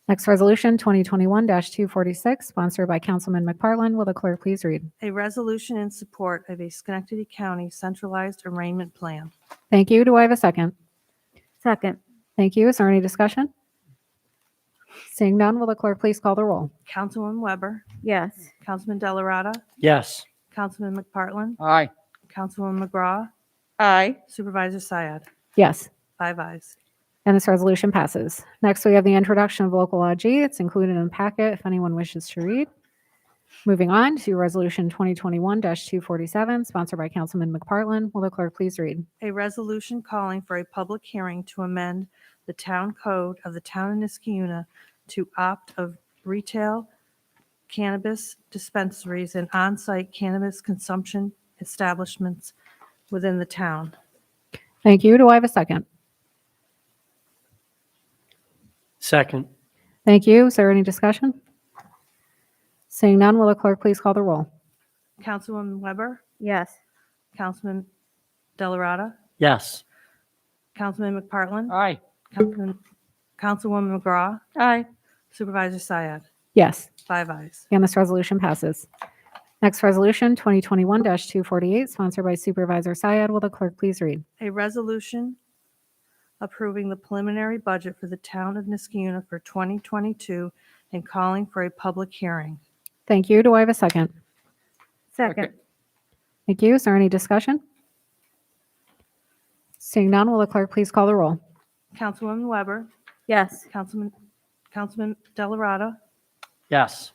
Next resolution, 2021-246, sponsored by Councilman McPartlin. Will the clerk please read?
A resolution in support of a Schenectady County centralized arraignment plan.
Thank you. Do I have a second?
Second.
Thank you. Is there any discussion? Seeing none, will the clerk please call the roll?
Councilwoman Weber,
Yes.
Councilman Delarada,
Yes.
Councilman McPartlin,
Aye.
Councilwoman McGraw,
Aye.
Supervisor Syed.
Yes,
5 ayes.
and this resolution passes. Next, we have the introduction of local law G. It's included in the packet if anyone wishes to read. Moving on to Resolution 2021-247, sponsored by Councilman McPartlin. Will the clerk please read?
A resolution calling for a public hearing to amend the town code of the town of Niskiuna to opt of retail cannabis dispensaries and on-site cannabis consumption establishments within the town.
Thank you. Do I have a second?
Second.
Thank you. Is there any discussion? Seeing none, will the clerk please call the roll?
Councilwoman Weber,
Yes.
Councilman Delarada,
Yes.
Councilman McPartlin,
Aye.
Councilwoman McGraw,
Aye.
Supervisor Syed,
Yes.
5 ayes.
And this resolution passes. Next resolution, 2021-248, sponsored by Supervisor Syed. Will the clerk please read?
A resolution approving the preliminary budget for the town of Niskiuna for 2022 and calling for a public hearing.
Thank you. Do I have a second?
Second.
Thank you. Is there any discussion? Seeing none, will the clerk please call the roll?
Councilwoman Weber,
Yes.
Councilman Delarada,
Yes.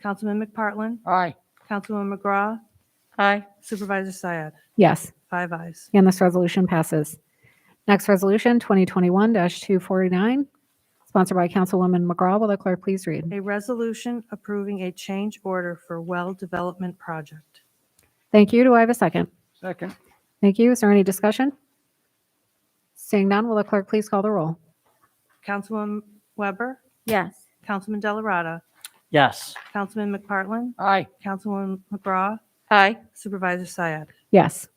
Councilman McPartlin,
Aye.
Councilwoman McGraw,
Aye.
Supervisor Syed,
Yes.
5 ayes.
And this resolution passes. Next resolution, 2021-249, sponsored by Councilwoman McGraw. Will the clerk please read?
A resolution approving a change order for well development project.
Thank you. Do I have a second?
Second.
Thank you. Is there any discussion? Seeing none, will the clerk please call the roll?
Councilwoman Weber,
Yes.
Councilman Delarada,
Yes.
Councilman McPartlin,
Aye.
Councilwoman McGraw,
Aye.
Supervisor Syed,
Yes.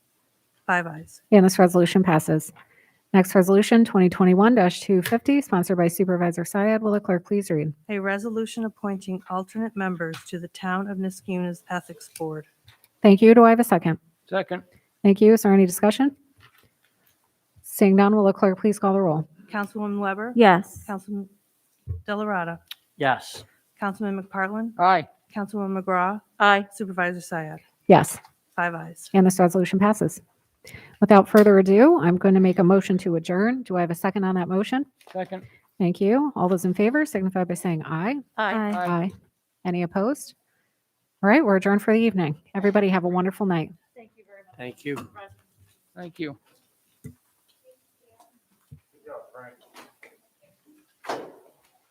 5 ayes.
And this resolution passes. Next resolution, 2021-250, sponsored by Supervisor Syed. Will the clerk please read?
A resolution appointing alternate members to the town of Niskiuna's Ethics Board.
Thank you. Do I have a second?
Second.
Thank you. Is there any discussion? Seeing none, will the clerk please call the roll?
Councilwoman Weber,
Yes.
Councilman Delarada,
Yes.
Councilman McPartlin,
Aye.
Councilwoman McGraw,
Aye.
Supervisor Syed,
Yes.
5 ayes.
And this resolution passes. Without further ado, I'm going to make a motion to adjourn. Do I have a second on that motion?
Second.
Thank you. All those in favor signify by saying aye.
Aye.
Aye. Any opposed? All right, we're adjourned for the evening. Everybody have a wonderful night.
Thank you.
Thank you.